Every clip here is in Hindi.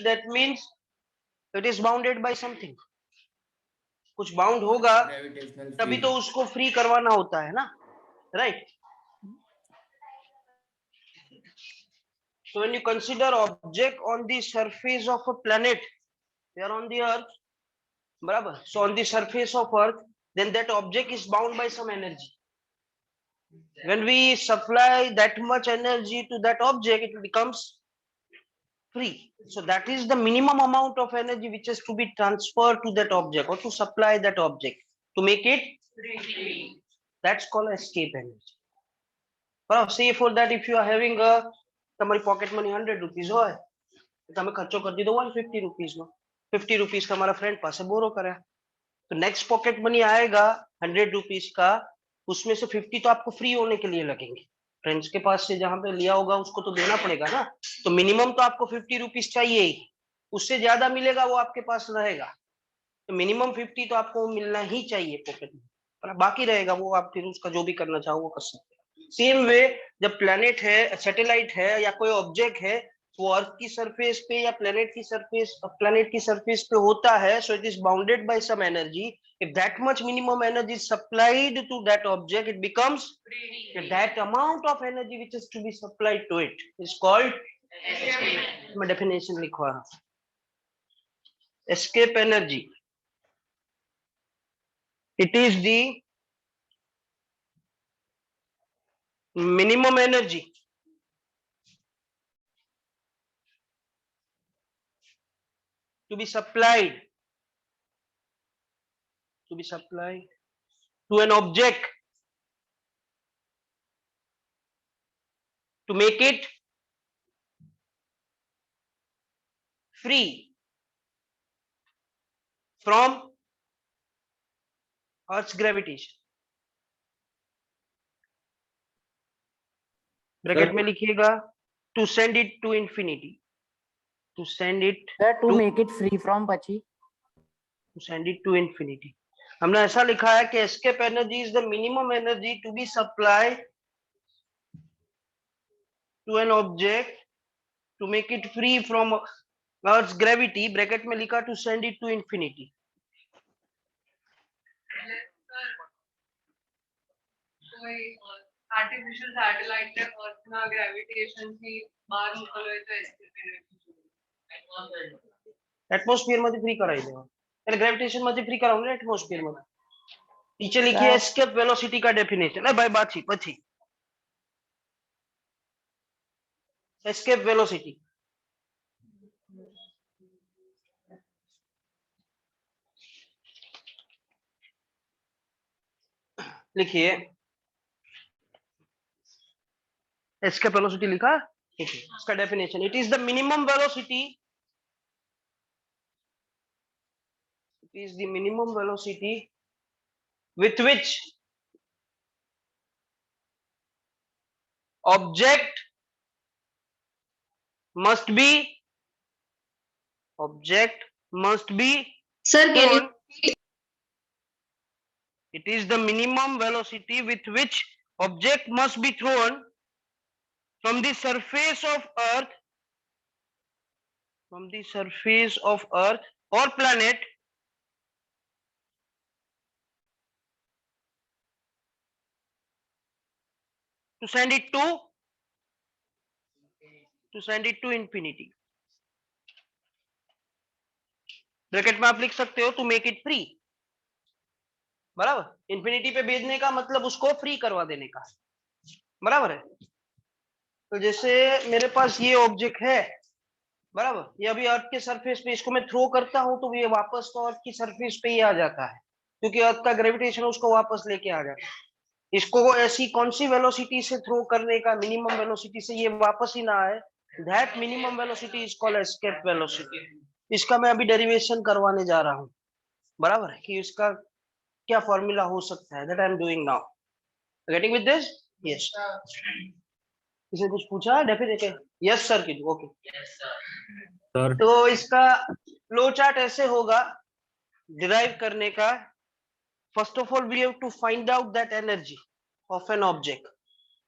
that means it is bounded by something. कुछ बाउंड होगा Gravitational तभी field. तो उसको फ्री करवाना होता है ना, right? So when you consider object on the surface of a planet, they are on the earth, बराबर? So on the surface of earth, then that object is bound by some energy. When we supply that much energy to that object, it becomes free. So that is the minimum amount of energy which has to be transferred to that object or to supply that object to make it free. That's called escape energy. But say for that, if you are having a તમારી પોકેટ મની 100 રૂપીસ હોય, તમે ખર્ચો કરી દીધો 150 રૂપીસ નો, 50 રૂપીસ તમારા ફ્રેન્ડ પાસે બોરો કર્યા, तो नेक्स्ट पॉकेट मनी आएगा 100 रुपीज का, उसमें से 50 तो आपको फ्री होने के लिए लगेंगे, फ्रेंड्स के पास से जहां पे लिया होगा उसको तो देना पड़ेगा ना, तो मिनिमम तो आपको 50 रुपीज चाहिए ही, उससे ज्यादा मिलेगा वो आपके पास रहेगा, तो मिनिमम 50 तो आपको मिलना ही चाहिए पॉकेट में, और बाकी रहेगा वो आप फिर उसका जो भी करना चाहो वो कर सकते हैं। सेम वे जब प्लेनेट है, सैटेलाइट है या कोई ऑब्जेक्ट है, वो अर्थ की सरफेस पे या प्लेनेट की सरफेस पे होता है, so it is bounded by some energy. If that much minimum energy is supplied to that object, it becomes free. That amount of energy which is to be supplied to it is called escape. मैं definition लिखवा रहा हूँ. Escape energy. It is the minimum energy to be supplied to an object to make it free from Earth's gravitation. Bracket में लिखिएगा to send it to infinity. To send it to make it free from પછી to send it to infinity. हमने ऐसा लिखा है कि escape energy is the minimum energy to be supplied to an object to make it free from Earth's gravity. Bracket में लिखा to send it to infinity. Artificial satellite ने अर्थ ना ग्रेविटेशन થી બહાર મોકલ્યો તો એસ્કેપ एटमॉस्फेयर માંથી फ्री कराई देवा, એટલે ગ્રેવિટેશન માંથી फ्री कराओ ને एटमॉस्फेयर માંથી. नीचे लिखिए एस्केप वेलोसिटी का डेफिनेशन है भाई, बाची પછી एस्केप वेलोसिटी. लिखिए एस्केप वेलोसिटी लिखा, इसका definition, it is the minimum velocity, it is the minimum velocity with which object must be Sir, can you thrown. It is the minimum velocity with which object must be thrown from the surface of earth or planet to send it to infinity. Bracket में आप लिख सकते हो टू मेक इट फ्री, बराबर. इंफिनिटी पे भेजने का मतलब उसको फ्री करवा देने का, बराबर है. तो जैसे मेरे पास ये ऑब्जेक्ट है, बराबर, ये अभी अर्थ के सरफेस पे, इसको मैं थ्रो करता हूं तो ये वापस तो अर्थ की सरफेस पे ही आ जाता है, क्योंकि अर्थ का ग्रेविटेशन उसको वापस लेके आ जाता है. इसको ऐसी कौन सी वेलोसिटी से थ्रो करने का, मिनिमम वेलोसिटी से ये वापस ही ना आए, that minimum velocity is called escape velocity. इसका मैं अभी डेरिवेशन करवाने जा रहा हूं, बराबर है, कि इसका क्या फॉर्मूला हो सकता है, that I am doing now. Getting with this? Yes. किसी कुछ पूछा डेफिनेट? यस सर की. Okay sir. तो इसका फ्लो चार्ट ऐसे होगा डिराइव करने का. First of all we have to find out that energy of an object.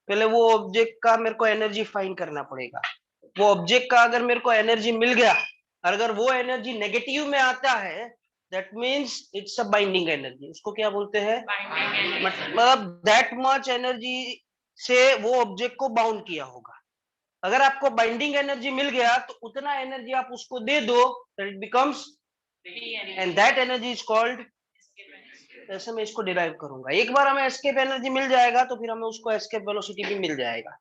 पहले वो ऑब्जेक्ट का मेरे को एनर्जी फाइंड करना पड़ेगा. वो ऑब्जेक्ट का अगर मेरे को एनर्जी मिल गया, अगर वो एनर्जी नेगेटिव में आता है that means it's a binding energy. उसको क्या बोलते हैं? मतलब दैट मच एनर्जी से वो ऑब्जेक्ट को बाउंड किया होगा। अगर आपको बाइंडिंग एनर्जी मिल गया तो उतना एनर्जी आप उसको दे दो that it becomes and that energy is called. ऐसे मैं इसको डिराइव करूंगा। एक बार हमें एस्केप एनर्जी मिल जाएगा तो फिर हमें उसको एस्केप वेलोसिटी भी मिल जाएगा,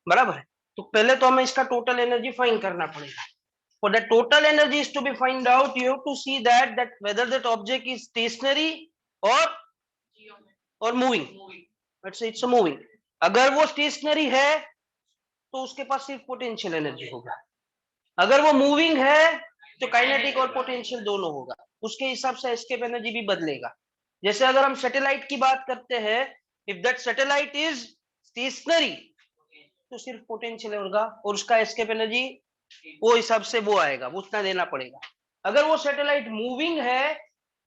बराबर है। तो पहले तो हमें इसका टोटल एनर्जी फाइंड करना पड़ेगा। For the total energy is to be find out, you have to see that whether that object is stationary or moving. Let's say it's a moving. अगर वो stationary है तो उसके पास सिर्फ पोटेंशियल एनर्जी होगा। अगर वो मूविंग है तो काइनेटिक और पोटेंशियल दोनों होगा। उसके हिसाब से एस्केप एनर्जी भी बदलेगा। जैसे अगर हम सैटेलाइट की बात करते हैं, if that satellite is stationary तो सिर्फ पोटेंशियल होगा और उसका एस्केप एनर्जी वो हिसाब से वो आएगा, वो उतना देना पड़ेगा। अगर वो सैटेलाइट मूविंग है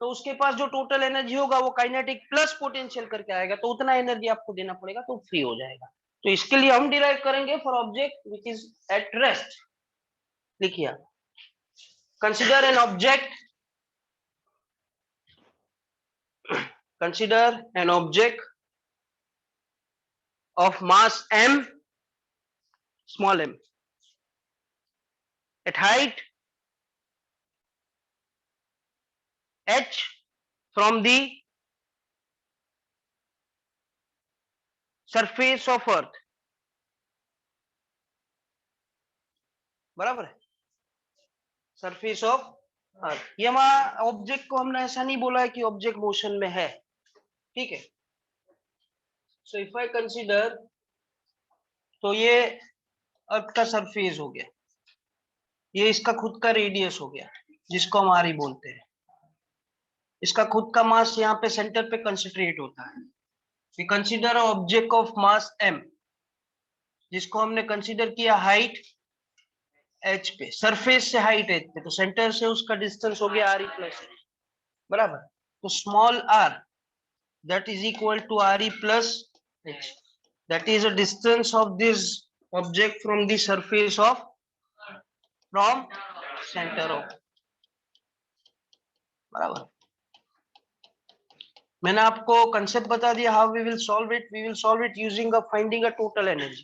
तो उसके पास जो टोटल एनर्जी होगा वो काइनेटिक प्लस पोटेंशियल करके आएगा, तो उतना एनर्जी आपको देना पड़ेगा, तो फ्री हो जाएगा। तो इसके लिए हम डिराइव करेंगे for object which is at rest. लिखिए, consider an object, consider an object of mass m, small m, at height h from the surface of earth, बराबर है, सरफेस ऑफ अर्थ। ये हमारा ऑब्जेक्ट को हमने ऐसा नहीं बोला है कि ऑब्जेक्ट मोशन में है, ठीक है। सो इफ आई कंसीडर, तो ये अर्थ का सरफेस हो गया, ये इसका खुद का रेडियस हो गया जिसको हम आर बोलते हैं। इसका खुद का मास यहाँ पे सेंटर पे कंसंट्रेट होता है। We consider object of mass m, जिसको हमने कंसीडर किया हाइट h पे, सरफेस से हाइट h पे, तो सेंटर से उसका डिस्टेंस हो गया re प्लस h, बराबर। तो small r that is equal to re plus h, that is a distance of this object from the surface of, from center of, बराबर। मैंने आपको कंसेप्ट बता दिया how we will solve it. We will solve it using a finding a total energy.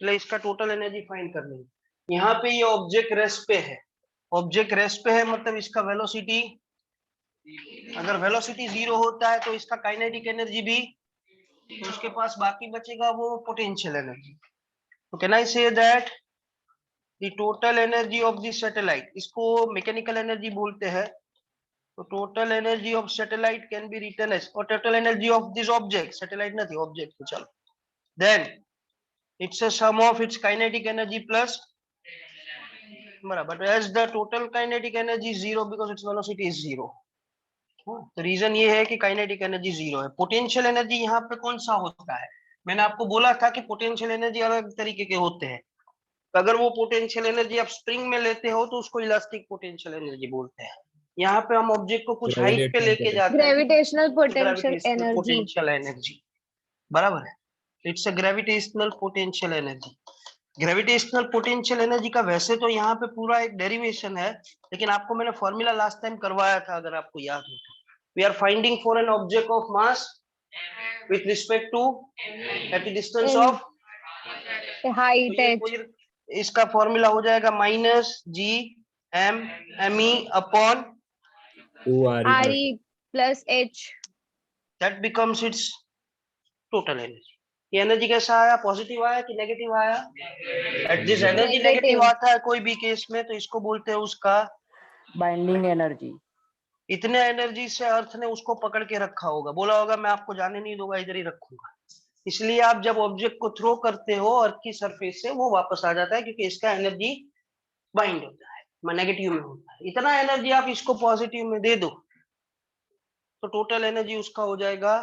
चलिए इसका टोटल एनर्जी फाइंड कर लेंगे। यहाँ पे ये ऑब्जेक्ट रेस्ट पे है, ऑब्जेक्ट रेस्ट पे है मतलब इसका वेलोसिटी, अगर वेलोसिटी 0 होता है तो इसका काइनेटिक एनर्जी भी, तो उसके पास बाकी बचेगा वो पोटेंशियल एनर्जी। तो can I say that the total energy of the satellite, इसको मैकेनिकल एनर्जी बोलते हैं, तो total energy of satellite can be written as, और total energy of this object, satellite नहीं ऑब्जेक्ट, तो चलो then it's a sum of its kinetic energy plus, बराबर, as the total kinetic energy 0 because its velocity is 0। तो रीजन ये है कि काइनेटिक एनर्जी 0 है। पोटेंशियल एनर्जी यहाँ पे कौन सा होता है? मैंने आपको बोला था कि पोटेंशियल एनर्जी अलग तरीके के होते हैं। अगर वो पोटेंशियल एनर्जी आप स्प्रिंग में लेते हो तो उसको इलास्टिक पोटेंशियल एनर्जी बोलते हैं। यहाँ पे हम ऑब्जेक्ट को कुछ हाइट पे लेके जाते हैं, gravitational potential gravitational energy, potential energy, बराबर है। It's a gravitational potential energy. Gravitational potential energy का वैसे तो यहाँ पे पूरा एक डेरिवेशन है, लेकिन आपको मैंने फॉर्मूला लास्ट टाइम करवाया था अगर आपको याद हो तो। We are finding for an object of mass with respect to at the distance of height h, इसका फॉर्मूला हो जाएगा minus G M M E upon re plus h, that becomes its total energy. ये एनर्जी कैसा आया? पॉजिटिव आया कि नेगेटिव आया? एट दिस एनर्जी नेगेटिव आता है कोई भी केस में तो इसको बोलते हैं उसका बाइंडिंग एनर्जी। इतने एनर्जी से अर्थ ने उसको पकड़ के रखा होगा, बोला होगा मैं आपको जाने नहीं दूंगा, इधर ही रखूंगा। इसलिए आप जब ऑब्जेक्ट को थ्रो करते हो अर्थ की सरफेस से, वो वापस आ जाता है क्योंकि इसका एनर्जी बाइंड होता है, नेगेटिव में होता है। इतना एनर्जी आप इसको पॉजिटिव में दे दो तो टोटल एनर्जी उसका हो जाएगा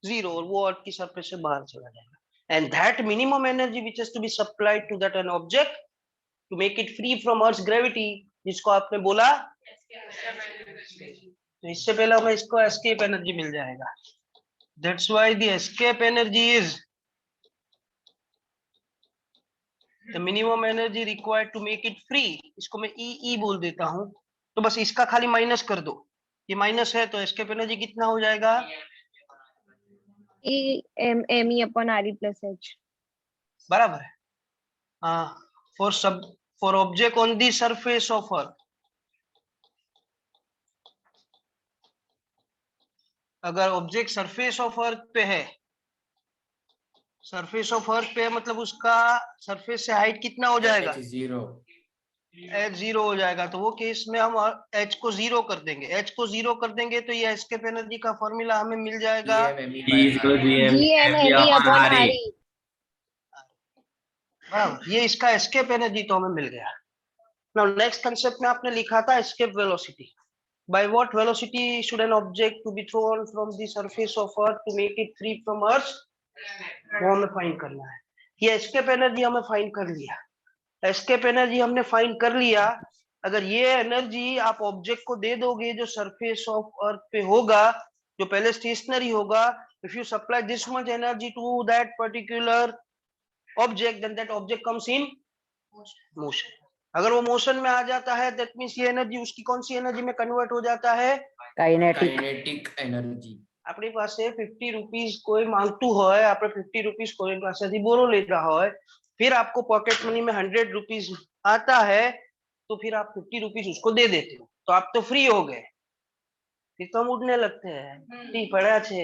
0 और वो अर्थ की सरफेस से बाहर चला जाएगा। And that minimum energy which has to be supplied to that an object to make it free from earth gravity, जिसको आपने बोला, तो इससे पहले हमें इसको एस्केप एनर्जी मिल जाएगा। That's why the escape energy is the minimum energy required to make it free, इसको मैं ई बोल देता हूँ, तो बस इसका खाली माइनस कर दो, ये माइनस है तो एस्केप एनर्जी कितना हो जाएगा, me upon RE plus H. बराबर है। For object on the surface of अर्थ, अगर ऑब्जेक्ट सरफेस ऑफ अर्थ पे है, सरफेस ऑफ अर्थ पे है मतलब उसका सरफेस से हाइट कितना हो जाएगा, जीरो, एच जीरो हो जाएगा, तो वो केस में हम एच को जीरो कर देंगे, एच को जीरो कर देंगे तो ये एस्केप एनर्जी का फॉर्मूला हमें मिल जाएगा, GMME upon RE. ये इसका एस्केप एनर्जी तो हमें मिल गया। नाउ नेक्स्ट कंसेप्ट में आपने लिखा था escape velocity, by what velocity should an object to be thrown from the surface of earth to make it free from earth, वो हमें फाइंड करना है। ये एस्केप एनर्जी हमें फाइंड कर लिया, एस्केप एनर्जी हमने फाइंड कर लिया, अगर ये एनर्जी आप ऑब्जेक्ट को दे दोगे जो सरफेस ऑफ अर्थ पे होगा, जो पहले स्टेशनरी होगा, if you supply this much energy to that particular object then that object comes in motion, अगर वो मोशन में आ जाता है दैट मींस ये एनर्जी उसकी कौन सी एनर्जी में कन्वर्ट हो जाता है, काइनेटिक एनर्जी। આપણી પાસે 50 રૂપીસ કોઈ માંગતું હોય, આપણે 50 રૂપીસ કોઈ પાસેથી બોરો લેતા હોય, फिर आपको पॉकेट मनी में 100 रुपीस आता है, तो फिर आप 50 रुपीस उसको दे देते हो, तो आप तो फ्री हो गए, फिर तो हम उड़ने लगते हैं, ठीक पड़ा छे,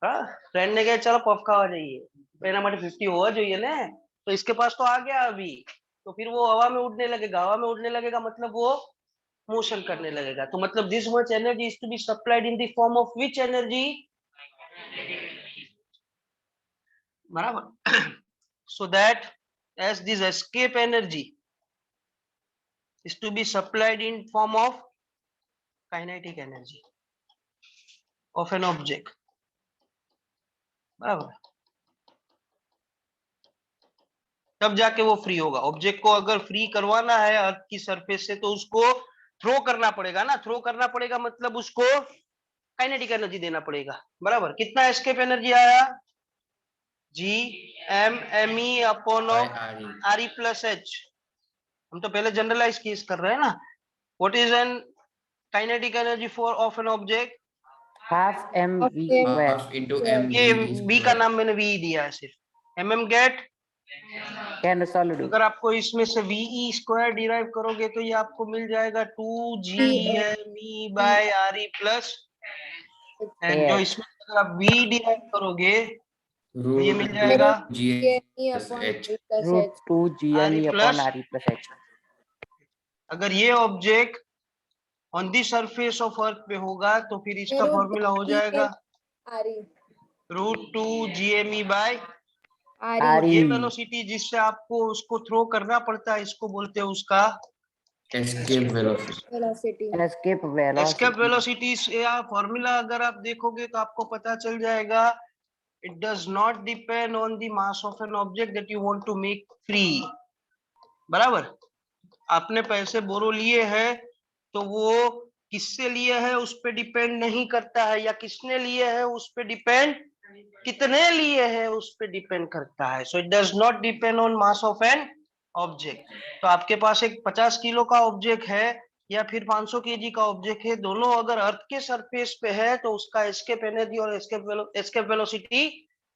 हाँ फ्रेंड ने कहा चलो पफ खावा जाइए, एना માટે 50 होवा જોઈએ ने, तो इसके पास तो आ गया अभी, तो फिर वो हवा में उड़ने लगेगा, हवा में उड़ने लगेगा मतलब वो मोशन करने लगेगा, तो मतलब this much energy is to be supplied in the form of which energy, बराबर, so that as this escape energy is to be supplied in form of kinetic energy of an object, बराबर, तब जाके वो फ्री होगा। ऑब्जेक्ट को अगर फ्री करवाना है अर्थ की सरफेस से तो उसको थ्रो करना पड़ेगा ना, थ्रो करना पड़ेगा मतलब उसको काइनेटिक एनर्जी देना पड़ेगा, बराबर, कितना एस्केप एनर्जी आया, G M M E upon R E plus H, हम तो पहले जनरलाइज केस कर रहे हैं ना, what is an kinetic energy for of an object, half mv square. Half into M, ये बी का नाम मैंने वी दिया है सिर्फ, M get, Can solve it. अगर आपको इसमें से वी स्क्वायर डिराइव करोगे तो ये आपको मिल जाएगा 2GME by R E plus, and जो इसमें अगर आप वी डिराइव करोगे तो ये मिल जाएगा Root 2 GME upon RE plus H. अगर ये object on the surface of अर्थ पे होगा तो फिर इसका फॉर्मूला हो जाएगा √2 GME बाय, ये वेलोसिटी जिससे आपको उसको थ्रो करना पड़ता है इसको बोलते हैं उसका एस्केप वेलोसिटी। एस्केप वेलोसिटी, या फॉर्मूला अगर आप देखोगे तो आपको पता चल जाएगा, it does not depend on the mass of an object that you want to make free, बराबर, आपने पैसे बोरो लिए हैं तो वो किससे लिए है उस पे डिपेंड नहीं करता है, या किसने लिए है उस पे डिपेंड, कितने लिए है उस पे डिपेंड करता है, so it does not depend on mass of an object. तो आपके पास एक 50 किलो का ऑब्जेक्ट है या फिर 500 केजी का ऑब्जेक्ट है, दोनों अगर अर्थ के सरफेस पे है तो उसका एस्केप एनर्जी और एस्केप वेलोसिटी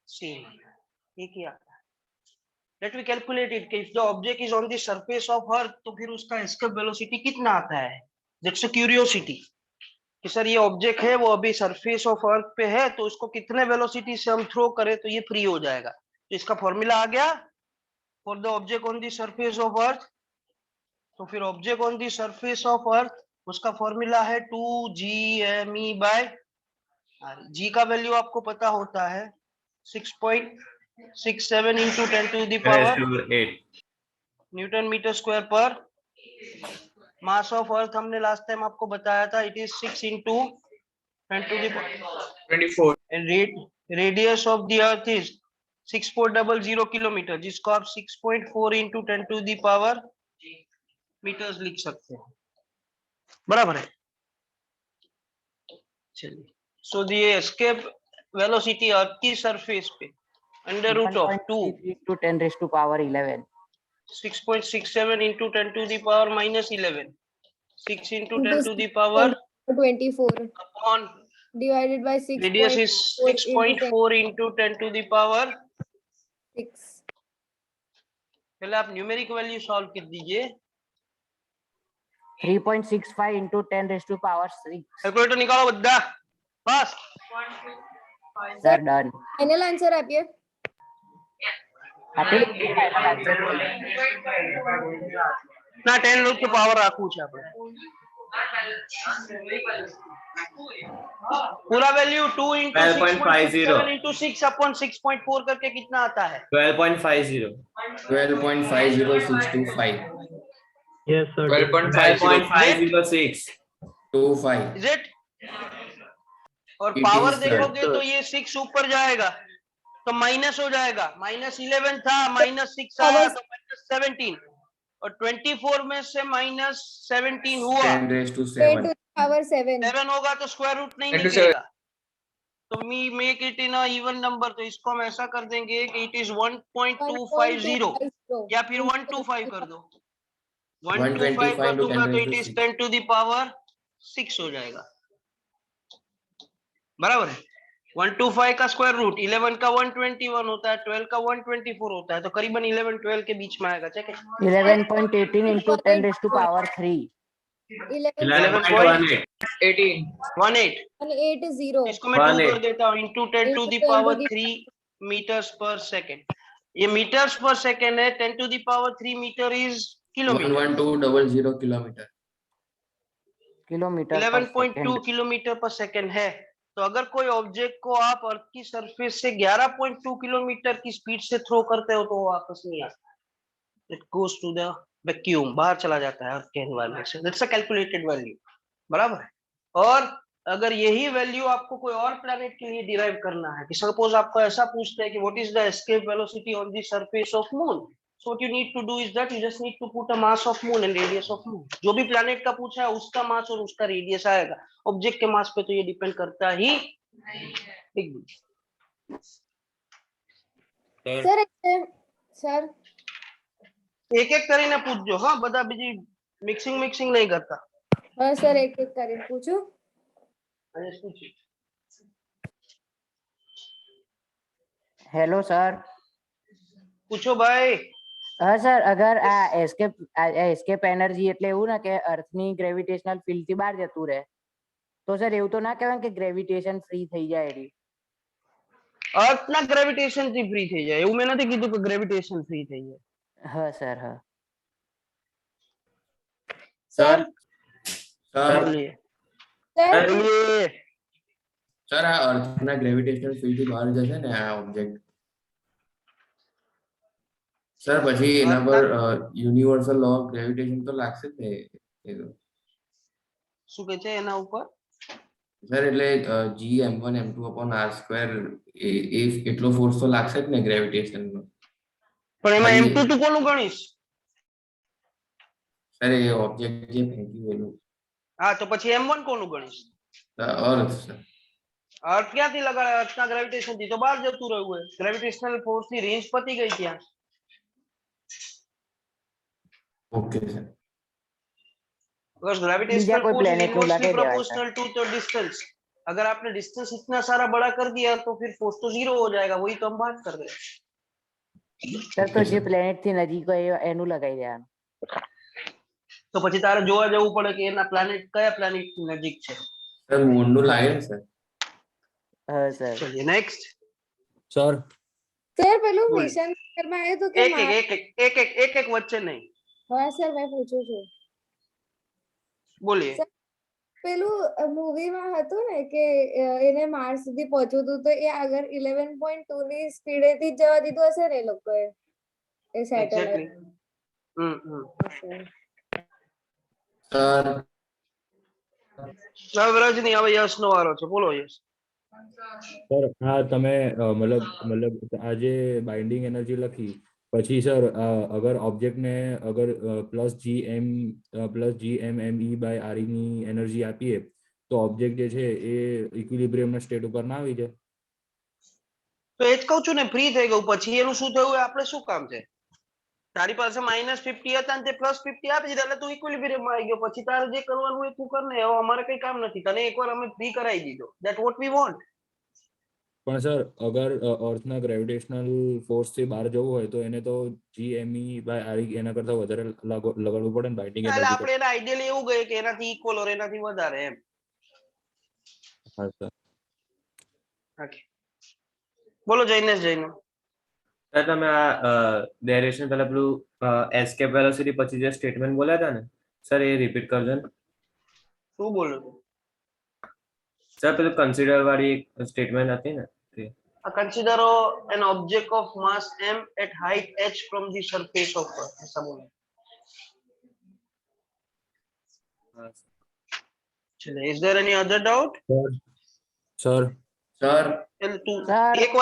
सेम है, ये क्या, let we calculate it, if the object is on the surface of earth तो फिर उसका एस्केप वेलोसिटी कितना आता है, दैट्स अ क्यूरियोसिटी कि सर ये ऑब्जेक्ट है वो अभी सरफेस ऑफ अर्थ पे है तो उसको कितने वेलोसिटी से हम थ्रो करें तो ये फ्री हो जाएगा, तो इसका फॉर्मूला आ गया for the object on the surface of earth, तो फिर object on the surface of अर्थ उसका फॉर्मूला है 2GME बाय, जी का वैल्यू आपको पता होता है 6.67 into 10 to the power newton metre square पर, मास ऑफ अर्थ हमने लास्ट टाइम आपको बताया था, it is 6 into 10 to the power 24, and radius of the earth is 6400 kilometre, जिसको आप 6.4 into 10 to the power metres लिख सकते हैं, बराबर है, चलिए, so the escape velocity earth की सरफेस पे under root of 2 to 10 raised to power 11. 6.67 into 10 to the power minus 11. 6 into 10 to the power 24 upon divided by 6. radius is 6.4 into 10 to the power. 6. पहले आप न्यूमेरिक वैल्यू सॉल्व कर दीजिए. 3.65 into 10 raised to power 6. Calculator निकालो बद्दा. बस. 1, 2, 5. Sir, done. फाइनल आंसर આપીએ. આપી દીધું final answer બોલો. ના 10 લોગ के पावर રાખવું છે આપણે. पूरा वैल्यू 2 into 6.67 into 6 upon 6.4 करके कितना आता है? 12.50 12.50625. Yes, sir. 12.506 25. Is it? और It पावर is, देखोगे sir. तो ये 6 ऊपर जाएगा तो माइनस हो जाएगा. -11 था, -6 आया तो -17 और 24 में से -17 हुआ 10 raised to 10 7. to the power 7. 7 होगा तो स्क्वायर रूट नहीं 10 to निकलेगा. तो me make it in a even number. तो इसको हम ऐसा कर देंगे कि इट इज 1.250 या फिर 125 कर दो. 125 कर 125 to 10 दूंगा तो raised it to is 6. 10 to the power 6 हो जाएगा. बराबर है. 125 का स्क्वायर रूट 11 का 121 होता है, 12 का 124 होता है, तो करीबन 11 12 के बीच में आएगा. चेक है. 11.18 into 10 raised to power 3. 11.18 18 180. इसको मैं 2 कर देता हूँ into 10 to the power 3 metres पर सेकेंड. ये मीटर्स पर सेकेंड है. 10 to the power 3 metre is kilometre. 11200 kilometer. Kilometre per 11.2 second. Kilometre पर सेकेंड है. तो अगर कोई ऑब्जेक्ट को आप अर्थ की सरफेस से 11.2 किलोमीटर की स्पीड से थ्रो करते हो तो वो वापस नहीं आता. It goes to the vacuum, बाहर चला जाता है अर्थ के एनवायरनमेंट से. That's a calculated value. बराबर है. और अगर यही वैल्यू आपको कोई और प्लैनेट के लिए डिराइव करना है कि सपोज आपको ऐसा पूछते हैं कि what is the escape velocity on the surface of moon, so what you need to do is that you just need to put a mass of moon and radius of moon. जो भी प्लैनेट का पूछा है उसका मास और उसका रेडियस आएगा. ऑब्जेक्ट के मास पे तो ये डिपेंड करता ही नहीं. સર एक एक કરીને પૂછજો. હા, બધા બીજી મિક્સિંગ નહીં કરતા. હા સર એક એક કરીને પૂછું. અને પૂછ્યું. Hello sir. પૂછો ભાઈ. હા સર, અગર આ એસ્કેપ એનર્જી એટલે એવું ને કે અર્થની ગ્રેવિટેશનલ ફિલ્ડ થી બહાર જતું રહે તો સર એવું તો ના કહેવાય કે ગ્રેવિટેશન ફ્રી થઈ જાય એની. अर्थ ना ग्रेविटेशन થી ફ્રી થઈ જાય એવું મેં નથી કીધું કે ગ્રેવિટેશન ફ્રી થઈ જાય. હા સર, હા સર Sir, બોલીએ સર બોલીએ. sir, આ અર્થના ગ્રેવિટેશનલ ફિલ્ડ થી બહાર જશે ને આ ઓબ્જેક્ટ, સર પછી એના પર યુનિવર્સલ લો ઓફ ગ્રેવિટેશન તો લાગશે જ ને એ તો. શું કે છે એના ઉપર? સર એટલે G(m1 m2 upon r²) એ એટલો ફોર્સ તો લાગશે જ ને ગ્રેવિટેશન નો. પણ એમાં m2 તું કોનું ગણીશ? સર એ ઓબ્જેક્ટ જે ફેંક્યું એનું હા તો પછી m1 કોનું ગણીશ? અર્થ સર. अर्थ ક્યાંથી લગાડે? અર્થના ગ્રેવિટેશન થી તો બહાર જતું રહ્યું હોય. ગ્રેવિટેશનલ ફોર્સ ની રેન્જ પતી ગઈ ત્યાં. Okay sir. because બીજા gravitational કોઈ force is planet નું inversely લગાઈ દેવાય proportional to the distance. अगर आपने डिस्टेंस इतना सारा बड़ा कर दिया तो फिर फोर्स तो जीरो हो जाएगा. वही तो हम बात कर रहे हैं. સર તો જે પ્લેનેટ થી નજીક હોય એનું લગાઈ દેવાનું. તો પછી તારે જોવા જવું પડે કે એના પ્લાનેટ કયા પ્લાનેટ ની નજીક છે. સર મૂન નું લાગે ને સર. હા સર. ચलिए नेक्स्ट. Sir, સર પેલું બોલ. મિશન માં આવ્યું તો કે એક વચ્ચે નહીં. હા સર મેં પૂછું છું. બોલીએ. પેલું મૂવીમાં હતું ને કે એને માર્સ સુધી પહોંચવું હતું તો એ આગળ 11.2 ની સ્પીડે થી જ જવા દીધું હશે ને એ લોકોએ એ એક્ઝેક્ટલી. સેટેલાઇટ. સર હવે રજની હવે યશ નો વારો છે. બોલો યશ. sir, હા તમે મતલબ આ જે બાઇન્ડિંગ એનર્જી લખી પછી સર અગર ઓબ્જેક્ટ ને અગર +GMME/RE ની એનર્જી આપીએ તો ઓબ્જેક્ટ જે છે એ ઇક્વિલિબ્રિયમ ના સ્ટેટ ઉપર ના આવી જાય. તો એ જ કહું છું ને, ફ્રી થઈ ગયું. પછી એનું શું થયું એ આપણે શું કામ છે? તારી પાસે -50 હતા ને તે +50 આપી દીધા એટલે તું ઇક્વિલિબ્રિયમમાં આવી ગયો. પછી તારે જે કરવાનું હોય તું કર ને, હવે અમારે કઈ કામ નથી. તને એકવાર અમે ફ્રી કરાવી દીધો. That what we want. પણ સર અગર અર્થના ગ્રેવિટેશનલ ફોર્સ થી બહાર જવું હોય તો એને તો GME/RE એના કરતા વધારે લગાડવું પડે ને બાઇન્ડિંગ એટલે એનર્જી. આપણે એને આઈડિયલી એવું ગયે કે એનાથી ઇક્વલ ઓર એનાથી વધારે એમ. હા સર. Okay. બોલો જૈનેશ જૈન. સર તમે આ ડેરિવેશન પહેલા પેલું એસ્કેપ વેલોસિટી પછી જે સ્ટેટમેન્ટ બોલ્યા હતા ને સર એ રિપીટ કરજો ને. શું બોલો છો? સર પેલું કન્સિડર વાળી સ્ટેટમેન્ટ હતી ને તે. Consider an object of mass m at height h from the surface of Earth. ऐसा बोलो. चलो, is there any other doubt? Sir sir એટલે તું Sir. એક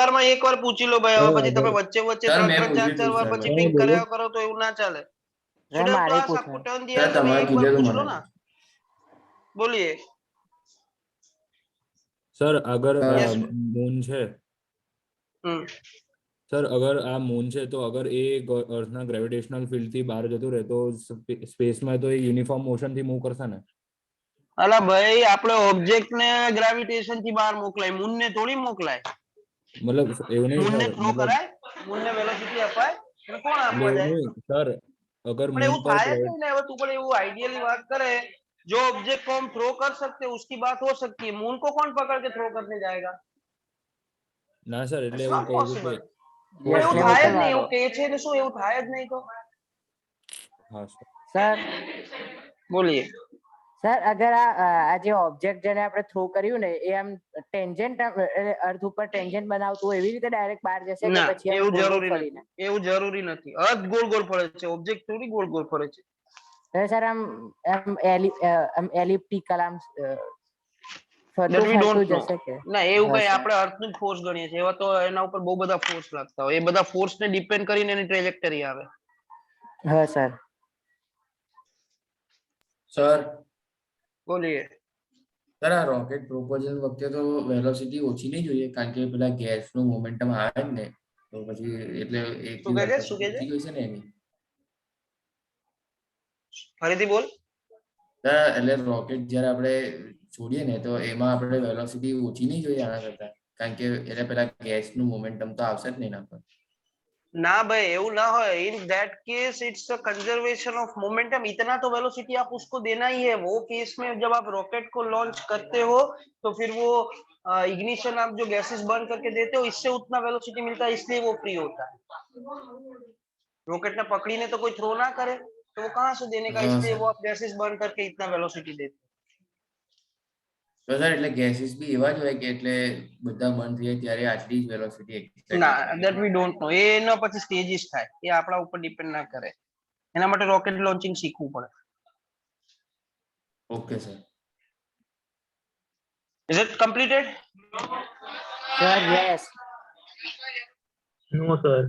વાર પૂછી લો ભાઈ. હવે Sir, પછી તમે વચ્ચે વચ્ચે Sir, 3 મેં 3 4 પૂછ્યું 4 હતું, વાર sir, પછી મેં. પિંક બોલો. કર્યા કરો તો એવું ના ચાલે. સર Student મારે તો આ પૂછવાનું. આખું turn the સર answer તમારે એક વાર કીધેલું પૂછ લો મને. ના. બોલીએ. સર અગર Yes. મૂન છે હમ. સર અગર આ મૂન છે તો અગર એ અર્થના ગ્રેવિટેશનલ ફિલ્ડ થી બહાર જતું રહે તો સ્પેસમાં તો એ યુનિફોર્મ મોશન થી મૂવ કરશે ને. અલા ભાઈ, આપણે ઓબ્જેક્ટ ને ગ્રેવિટેશન થી બહાર મોકલાય, મૂન ને થોડી મોકલાય. મતલબ એવું નહીં મૂન ને સર, થ્રો મતલબ કરાય, મૂન ને વેલોસિટી અપાય, એટલે કોણ એટલે આપવા એવું જાય? નહીં સર, અગર પણ મૂન એવું પર થાય જ નહીં ને. હવે તું પણ એવું आइडियली बात करे, जो ऑब्जेक्ट को हम थ्रो कर सकते हैं उसकी बात हो सकती है. मून को कौन पकड़ के थ्रो करने जाएगा? ના સર એટલે It's એવું not કહું છું કે possible. પણ યસ એવું force થાય જ ન્યુટન નહીં. વાળો. એવું કે છે ને શું એવું થાય જ નહીં તો? હા સર. સર બોલીએ. સર અગર આ જે ઓબ્જેક્ટ જેને આપણે થ્રો કર્યું ને એ આમ ટેન્જન્ટ અર્થ ઉપર ટેન્જન્ટ બનાવતું હોય એવી રીતે ડાયરેક્ટ બહાર જશે કે ના, પછી આમ એવું ગોળ ગોળ જરૂરી ફરીને? નથી. એવું જરૂરી નથી. અર્થ ગોળ ગોળ ફરે છે, ઓબ્જેક્ટ થોડી ગોળ ગોળ ફરે છે. સર આમ એલિપ્ટિકલ આમ That ફરતું we ફરતું don't know. જશે કે? ના, એવું હા, કઈ sir. આપણે અર્થ નું ફોર્સ ગણીએ છીએ. એવા તો એના ઉપર બહુ બધા ફોર્સ લાગતા હોય. એ બધા ફોર્સ ને ડિપેન્ડ કરીને એની ટ્રેજેક્ટરી આવે. હા સર. સર બોલીએ. સર આ રોકેટ પ્રોપોઝલ વખતે તો વેલોસિટી ઓછી નહીં જોઈએ કારણ કે પેલા ગેસનું મોમેન્ટમ આવે જ ને તો પછી એટલે શું કહે છે? શું કહે છે? ઓછી જોઈશે ને એની. ફરીથી બોલ. સર એટલે રોકેટ જ્યારે આપણે છોડીએ ને તો એમાં આપણે વેલોસિટી ઓછી નહીં જોઈએ આના કરતા કારણ કે એટલે પેલા ગેસનું મોમેન્ટમ તો આવશે જ ને એના પર. ना भाई, એવું ना હોય. In that case it's a conservation of momentum. इतना तो वेलोसिटी आप उसको देना ही है. वो केस में जब आप रॉकेट को लॉन्च करते हो तो फिर वो इग्निशन आप जो गैसेस बर्न करके देते हो इससे उतना वेलोसिटी मिलता है, इसलिए वो फ्री होता है. रॉकेट ने पकड़ीने तो कोई थ्रो ना करे तो वो कहाँ से देने का, હા इसलिए સર. वो आप गैसेस बर्न करके इतना वेलोसिटी देते તો સર એટલે ગેસીસ બી એવા જ હોય કે એટલે બધા બંધ થઈ જાય ત્યારે આટલી જ વેલોસિટી हो. એક્સપેક્ટ ना, કરવાની दैट હોય. We don't know. એના પછી સ્ટેજીસ થાય, એ આપણા ઉપર ડિપેન્ડ ના કરે. એના માટે રોકેટ લોન્ચિંગ શીખવું પડે. Okay sir. Is it completed? Sir yes. No, sir.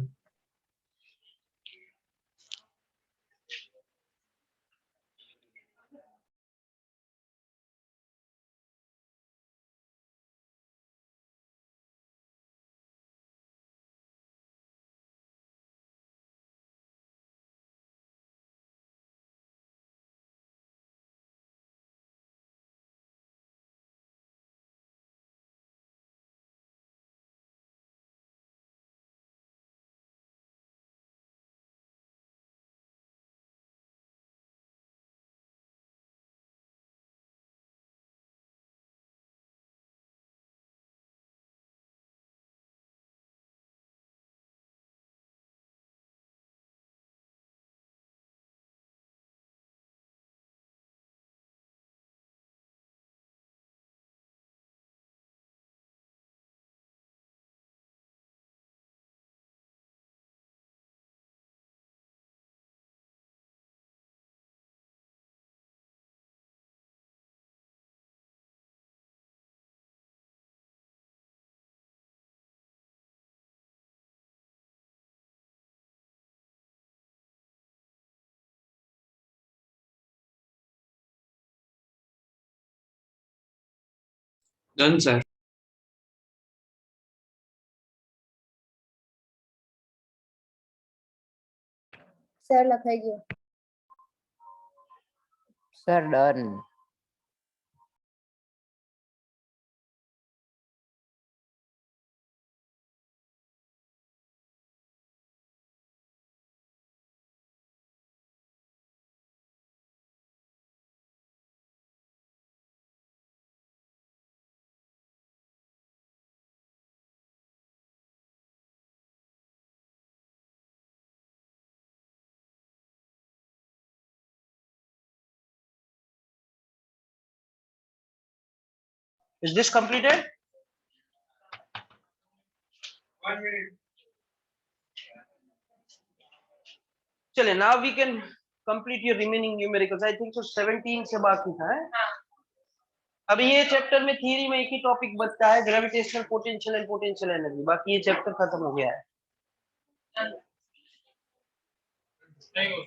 Done, sir. Sir લખાઈ ગયું. Sir done. Is this completed? 1 minute. चलिए, now we can complete your remaining numericals. I think so 17 से बाकी था है? अभी ये चैप्टर में थियरी में एक ही टॉपिक बचता है, gravitational potential and potential energy. बाकी ये चैप्टर खत्म हो गया है. नहीं हो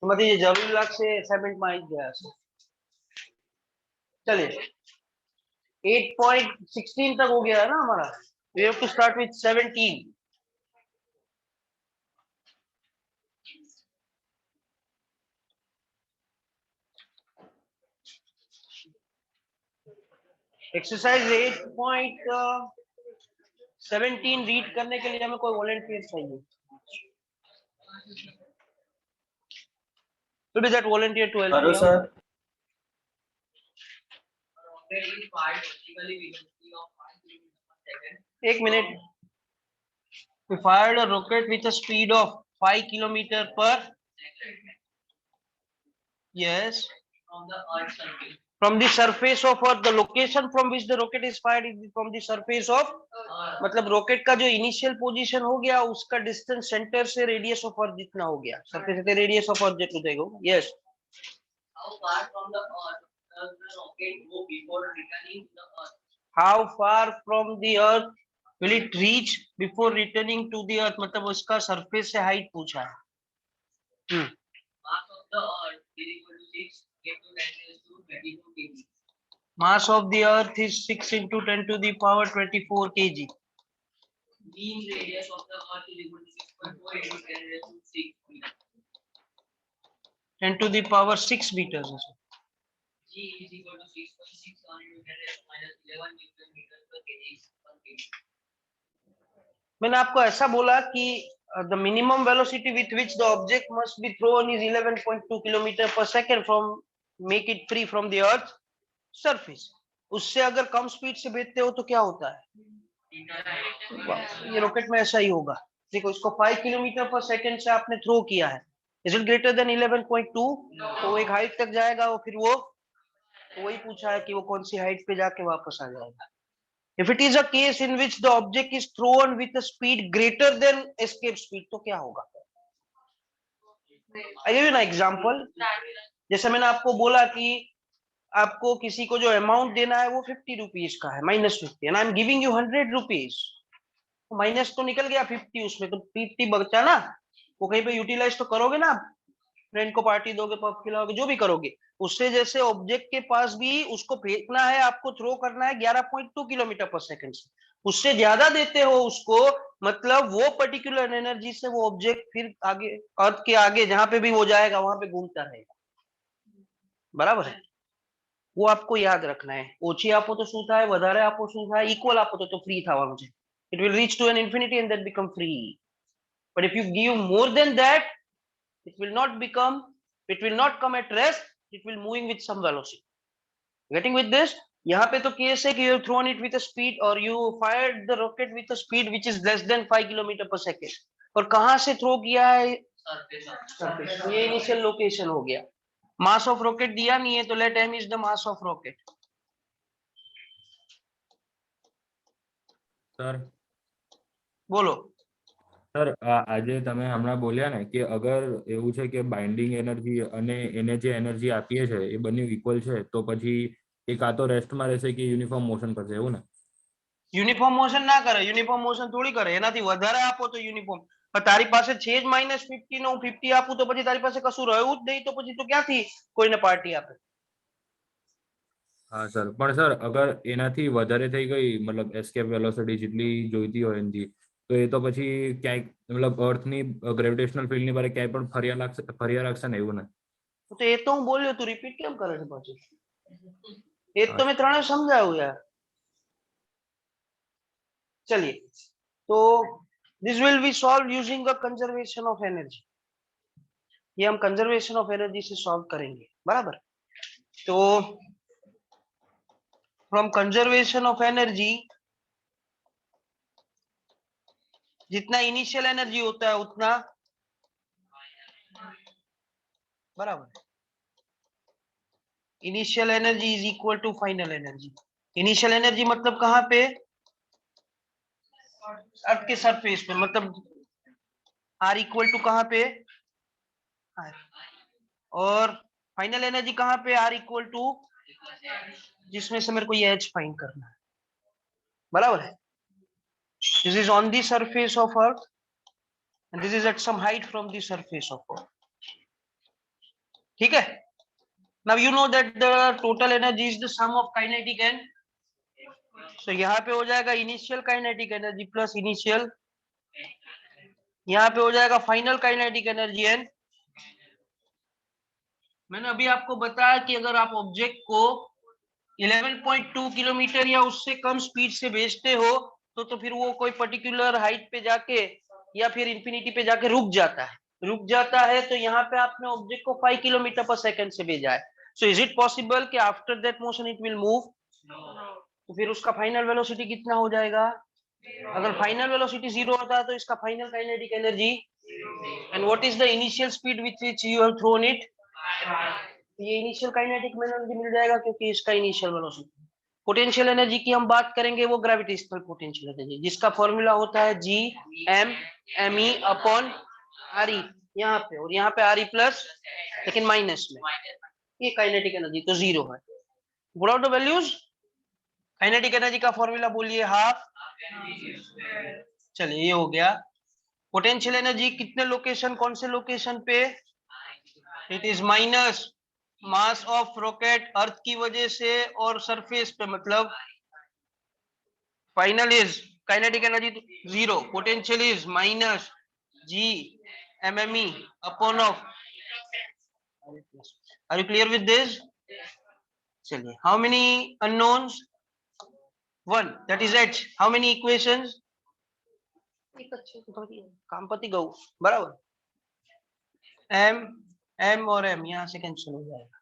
मतलब ये जरूरी लाख से असाइनमेंट में आई गया है. चलिए 8.16 तक हो गया है ना हमारा. We have to start with 17. Exercise 8.17 read करने के लिए हमें कोई वॉलंटियर चाहिए. Who is that volunteer to help hello me out? Sir. एक minute. We fired a rocket with a speed of 5 kilometer per. Yes. From the surface of Earth. The location from which the rocket is fired is from the surface of. मतलब रॉकेट का जो इनिशियल पोजीशन हो गया उसका डिस्टेंस सेंटर से रेडियस ऑफ अर्थ जितना हो गया. सरफेस से रेडियस ऑफ अर्थ जितना देगा. Yes. How far from the Earth does the rocket go before returning to the Earth? How far from the Earth will it reach before returning to the Earth? मतलब उसका सरफेस से हाइट पूछा है. Mass of the Earth is equal to 6 into 10 raised to 22 kg. Mass of the Earth is 6 into 10 to the power 24 kg. Mean radius of the Earth is equal to 6.4 into 10 raised to 6 meters. 10 to the power 6 meters. G is equal to 6.61 into 10 raised to minus 11 Newton meters per kg per kg. मैंने आपको ऐसा बोला कि the minimum velocity with which the object must be thrown is 11.2 kilometer per second from make it free from the Earth's surface. उससे अगर कम स्पीड से भेजते हो तो क्या होता है? ये रॉकेट में ऐसा ही होगा. देखो इसको 5 किलोमीटर पर सेकंड से आपने थ्रो किया है. Is it greater than 11.2? तो एक हाइट तक जाएगा वो. फिर वो वही पूछा है कि वो कौन सी हाइट पे जाके वापस आ जाएगा. If it is a case in which the object is thrown with a speed greater than escape speed, तो क्या होगा? I give you an example. जैसे मैंने आपको बोला कि आपको किसी को जो अमाउंट देना है वो 50 रुपीज का है, -50, and I'm giving you 100 rupees. Minus तो निकल गया 50, उसमें तो 50 बचा ना. वो कहीं पे यूटिलाइज तो करोगे ना. फ्रेंड को पार्टी दोगे, पफ खिलाओगे, जो भी करोगे. उससे जैसे ऑब्जेक्ट के पास भी उसको फेंकना है, आपको थ्रो करना है 11.2 किलोमीटर पर सेकंड से. उससे ज्यादा देते हो उसको, मतलब वो पर्टिकुलर एनर्जी से वो ऑब्जेक्ट फिर आगे अर्थ के आगे जहां पे भी वो जाएगा वहां पे घूमता रहेगा. बराबर है? वो आपको याद रखना है. ओછી આપો તો શું થાય, વધારે આપો શું થાય, ઇક્વલ આપો તો ફ્રી થવાનું છે. It will reach to an infinity and then become free. But if you give more than that, it will not come at rest. It will moving with some velocity. Getting with this? यहाँ पे तो केस है कि you have thrown it with a speed or you fired the rocket with a speed which is less than 5 kilometer per second. और कहाँ से थ्रो किया है? सरफेस. ये इनिशियल लोकेशन हो गया. मास ऑफ रॉकेट दिया नहीं है तो let m is the mass of rocket. Sir बोलो. સર આજે તમે હમણાં બોલ્યા ને કે અગર એવું છે કે બાઇન્ડિંગ એનર્જી અને એને જે એનર્જી આપીએ છે એ બંને ઇક્વલ છે તો પછી એ કાં તો રેસ્ટમાં રહેશે કે યુનિફોર્મ મોશન કરશે એવું ને? યુનિફોર્મ મોશન ના કરે, યુનિફોર્મ મોશન થોડી કરે, એનાથી વધારે આપો તો યુનિફોર્મ. પણ તારી પાસે છે જ -50 નો, હું 50 આપું તો પછી તારી પાસે કશું રહ્યું જ નહીં, તો પછી તું ક્યાંથી કોઈને પાર્ટી આપે? હા સર, પણ સર અગર એનાથી વધારે થઈ ગઈ મતલબ એસ્કેપ વેલોસિટી જેટલી જોઈતી હોય એનાથી, તો એ તો પછી ક્યાંક મતલબ અર્થની ગ્રેવિટેશનલ ફિલ્ડની બારે ક્યાંય પણ ફર્યા રાખશે ને એવું ને? તો એ તો હું બોલ્યો, તું રિપીટ કેમ કરે છે પછી? એ તો મેં ત્રણે समझाऊं यार. चलिए, तो this will be solved using a conservation of energy. ये हम कंजर्वेशन ऑफ एनर्जी से सॉल्व करेंगे, बराबर? तो फ्रॉम कंजर्वेशन ऑफ एनर्जी, जितना इनिशियल एनर्जी होता है उतना, बराबर, initial energy is equal to final energy. Initial energy मतलब कहां पे? अर्थ के सरफेस पे, मतलब आर इक्वल टू कहां पे? R. और फाइनल एनर्जी कहां पे? आर इक्वल टू, जिसमें से मेरे को ये एच फाइंड करना है, बराबर है? This is on the surface of earth and this is at some height from the surface of earth. ठीक है? Now you know that the total energy is the sum of kinetic and, so यहाँ पे हो जाएगा initial kinetic energy plus initial, यहाँ पे हो जाएगा final kinetic energy and, मैंने अभी आपको बताया कि अगर आप ऑब्जेक्ट को 11.2 किलोमीटर या उससे कम स्पीड से भेजते हो तो फिर वो कोई पर्टिकुलर हाइट पे जाके या फिर इंफिनिटी पे जाके रुक जाता है, तो यहाँ पे आपने ऑब्जेक्ट को 5 किलोमीटर पर सेकंड से भेजा है. सो इज इट पॉसिबल कि after that motion it will move? तो फिर उसका फाइनल वेलोसिटी कितना हो जाएगा? अगर फाइनल वेलोसिटी 0 होता है तो इसका final kinetic energy, and what is the initial speed with which you have thrown it? ये इनिशियल काइनेटिक एनर्जी मिल जाएगा क्योंकि इसका इनिशियल वेलोसिटी. पोटेंशियल एनर्जी की हम बात करेंगे, वो ग्रेविटेशनल पोटेंशियल एनर्जी, जिसका फॉर्मूला होता है G M M E upon R E, यहाँ पे, और यहाँ पे आर ई प्लस लेकिन माइनस में. ये काइनेटिक एनर्जी तो 0 है. Put out the values. Kinetic energy का फॉर्मूला बोलिए, हाफ. चलिए ये हो गया. पोटेंशियल एनर्जी कितने लोकेशन, कौन से लोकेशन पे? It is minus mass of rocket earth की वजह से और सरफेस पे, मतलब final is kinetic energy 0, potential is minus G M M E upon of. Are you clear with this? चलिए, how many unknowns? 1, that is h. How many equations? काम पति गऊ, बराबर. एम एम और एम यहाँ से कैंसिल हो जाएगा.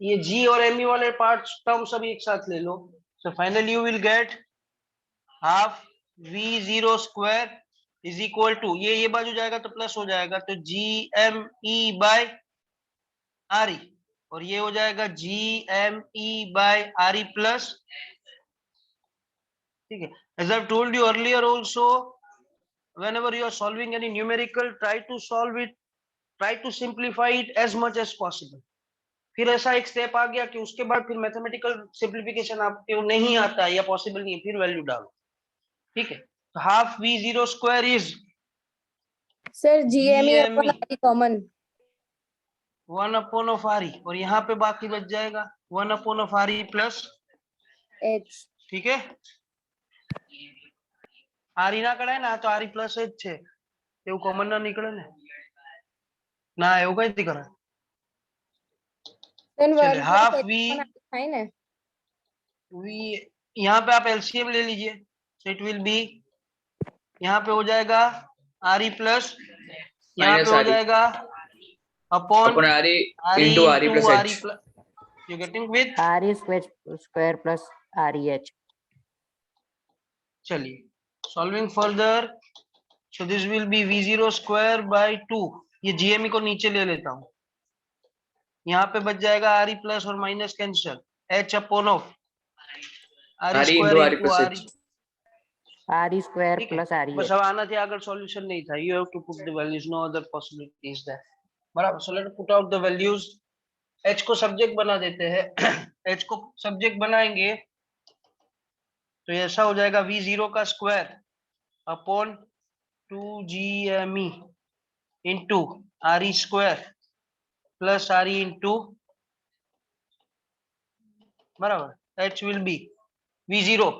ये जी और एम वाले पार्ट टर्म सब एक साथ ले लो. So finally you will get half v zero square is equal to, ये बाजू जाएगा तो प्लस हो जाएगा, तो G M E by R E, और ये हो जाएगा G M E by R E plus. ठीक है? As I've told you earlier also, whenever you are solving any numerical, try to simplify it as much as possible. फिर ऐसा एक स्टेप आ गया कि उसके बाद फिर मैथमेटिकल सिंप्लीफिकेशन आपको नहीं आता है या पॉसिबल नहीं है, फिर वैल्यू डालो. ठीक है? तो half v zero square is, sir GME common 1 upon of are E, और यहाँ पे बाकी बच जाएगा 1 upon of are E plus H. ठीक है? आर ई ना कढ़ाय ना तो आर ई प्लस एच છે, એવું કોમન ના નીકળે ને. ના એવું કઈ નથી કરે. चलिए, हाफ वी वी, यहाँ पे आप एलसीएम ले लीजिए, so it will be, यहाँ पे हो जाएगा आर ई प्लस, यहाँ पे हो जाएगा upon R E into R E plus, you getting with R E square plus R E h. चलिए, solving further, so this will be v zero square by 2. ये जीएमई को नीचे ले लेता हूँ, यहाँ पे बच जाएगा आर ई प्लस और minus cancel, H upon of are E square into R E. RE square ठीक है plus बस REH. હવે આનાથી આગળ સોલ્યુશન નહીં થાય. You have to put the values, no other possibility is there. बराबर. So let us put out the values. H को सब्जेक्ट बना देते हैं. H को सब्जेक्ट बनाएंगे तो ये ऐसा हो जाएगा V0 का square upon 2GME into RE square plus RE into बराबर. H will be V0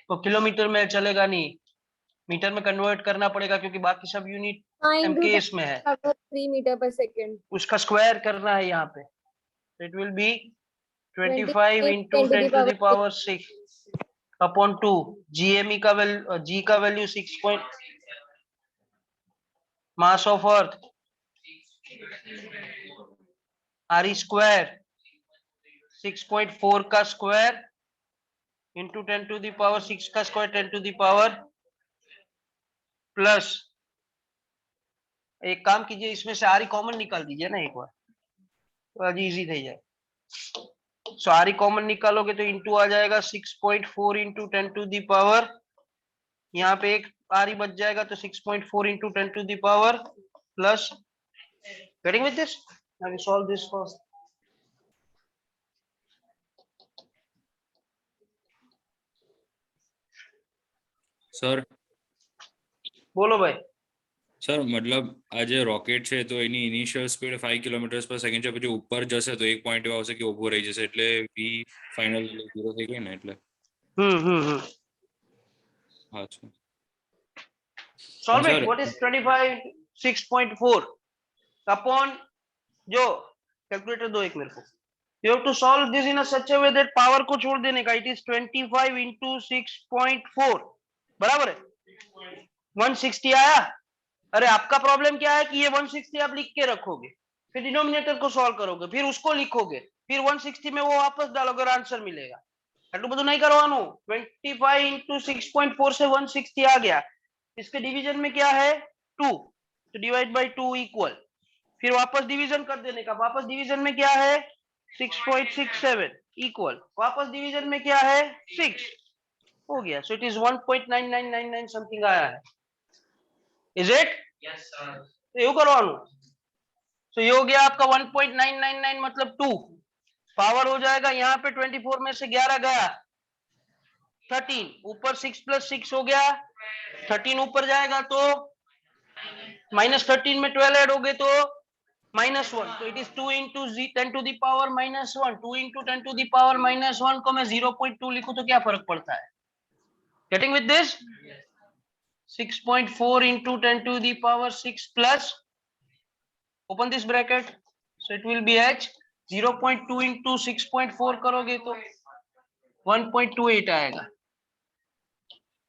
तो किलोमीटर में चलेगा नहीं, मीटर में कन्वर्ट करना पड़ेगा क्योंकि बाकी सब यूनिट MKS में है. 3 मीटर पर सेकेंड. उसका स्क्वायर करना है यहाँ पे. It will B 25 into 10 to the power 6 upon 2. GME का वैल्यू, G का value 6 point, mass of earth RE square 6.4 का square into 10 to the power 6 का square 10 to the power plus एक काम कीजिए इसमें से RE कॉमन निकाल दीजिए ना एक बार, तो आज इजी થઈ જાય. सो RE कॉमन निकालोगे तो इंटू आ जाएगा 6.4 इंटू 10 टू दी पावर, यहाँ पे एक RE बच जाएगा तो 6.4 into 10 to the power plus. Getting with this? Now we solve this first. Sir બોલો ભાઈ. સર મતલબ આ જે રોકેટ છે તો એની ઇનિશિયલ સ્પીડ 5 કિલોમીટર પર સેકન્ડ છે, પછી ઉપર જશે તો એક પોઈન્ટ એવો આવશે કે ઊભો રહી જશે, એટલે v ફાઇનલ 0 થઈ ગઈ ને એટલે. હા sir. Solve Sir. it. What is 25 6.4 upon जो कैलकुलेटर दो एक मेरे को. You have to solve this in a such a way that power को छोड़ देने का. It is 25 into 6.4 बराबर है 160 आया. अरे आपका प्रॉब्लम क्या है कि ये 160 आप लिख के रखोगे, फिर डिनोमिनेटर को सॉल्व करोगे, फिर उसको लिखोगे, फिर 160 में वो वापस डालोगे और आंसर मिलेगा. એટલું બધું नहीं करवानो. 25 into 6.4 से 160 आ गया. इसके डिवीजन में क्या है 2, तो डिवाइड बाय 2 इक्वल, फिर वापस डिवीजन कर देने का. वापस डिवीजन में क्या है 6.67 इक्वल, वापस डिवीजन में क्या है 6 हो गया. सो इट इज 1.9999 समथिंग आया है. Is it? Yes, sir. એવું કરવાનું. सो ये हो गया आपका 1.999 मतलब 2. पावर हो जाएगा यहाँ पे 24 में से 11 गया 13, ऊपर 6 प्लस 6 हो गया 13, ऊपर जाएगा तो -13 में 12 ऐड हो गए तो -1. तो it is 2 into 10 to the power -1. 2 into 10 to the power -1 को मैं 0.2 लिखूं तो क्या फर्क पड़ता है? Getting with this? 6.4 into 10 to the power 6 plus, open this bracket, so it will be h. 0.2 into 6.4 करोगे तो 1.28 आएगा.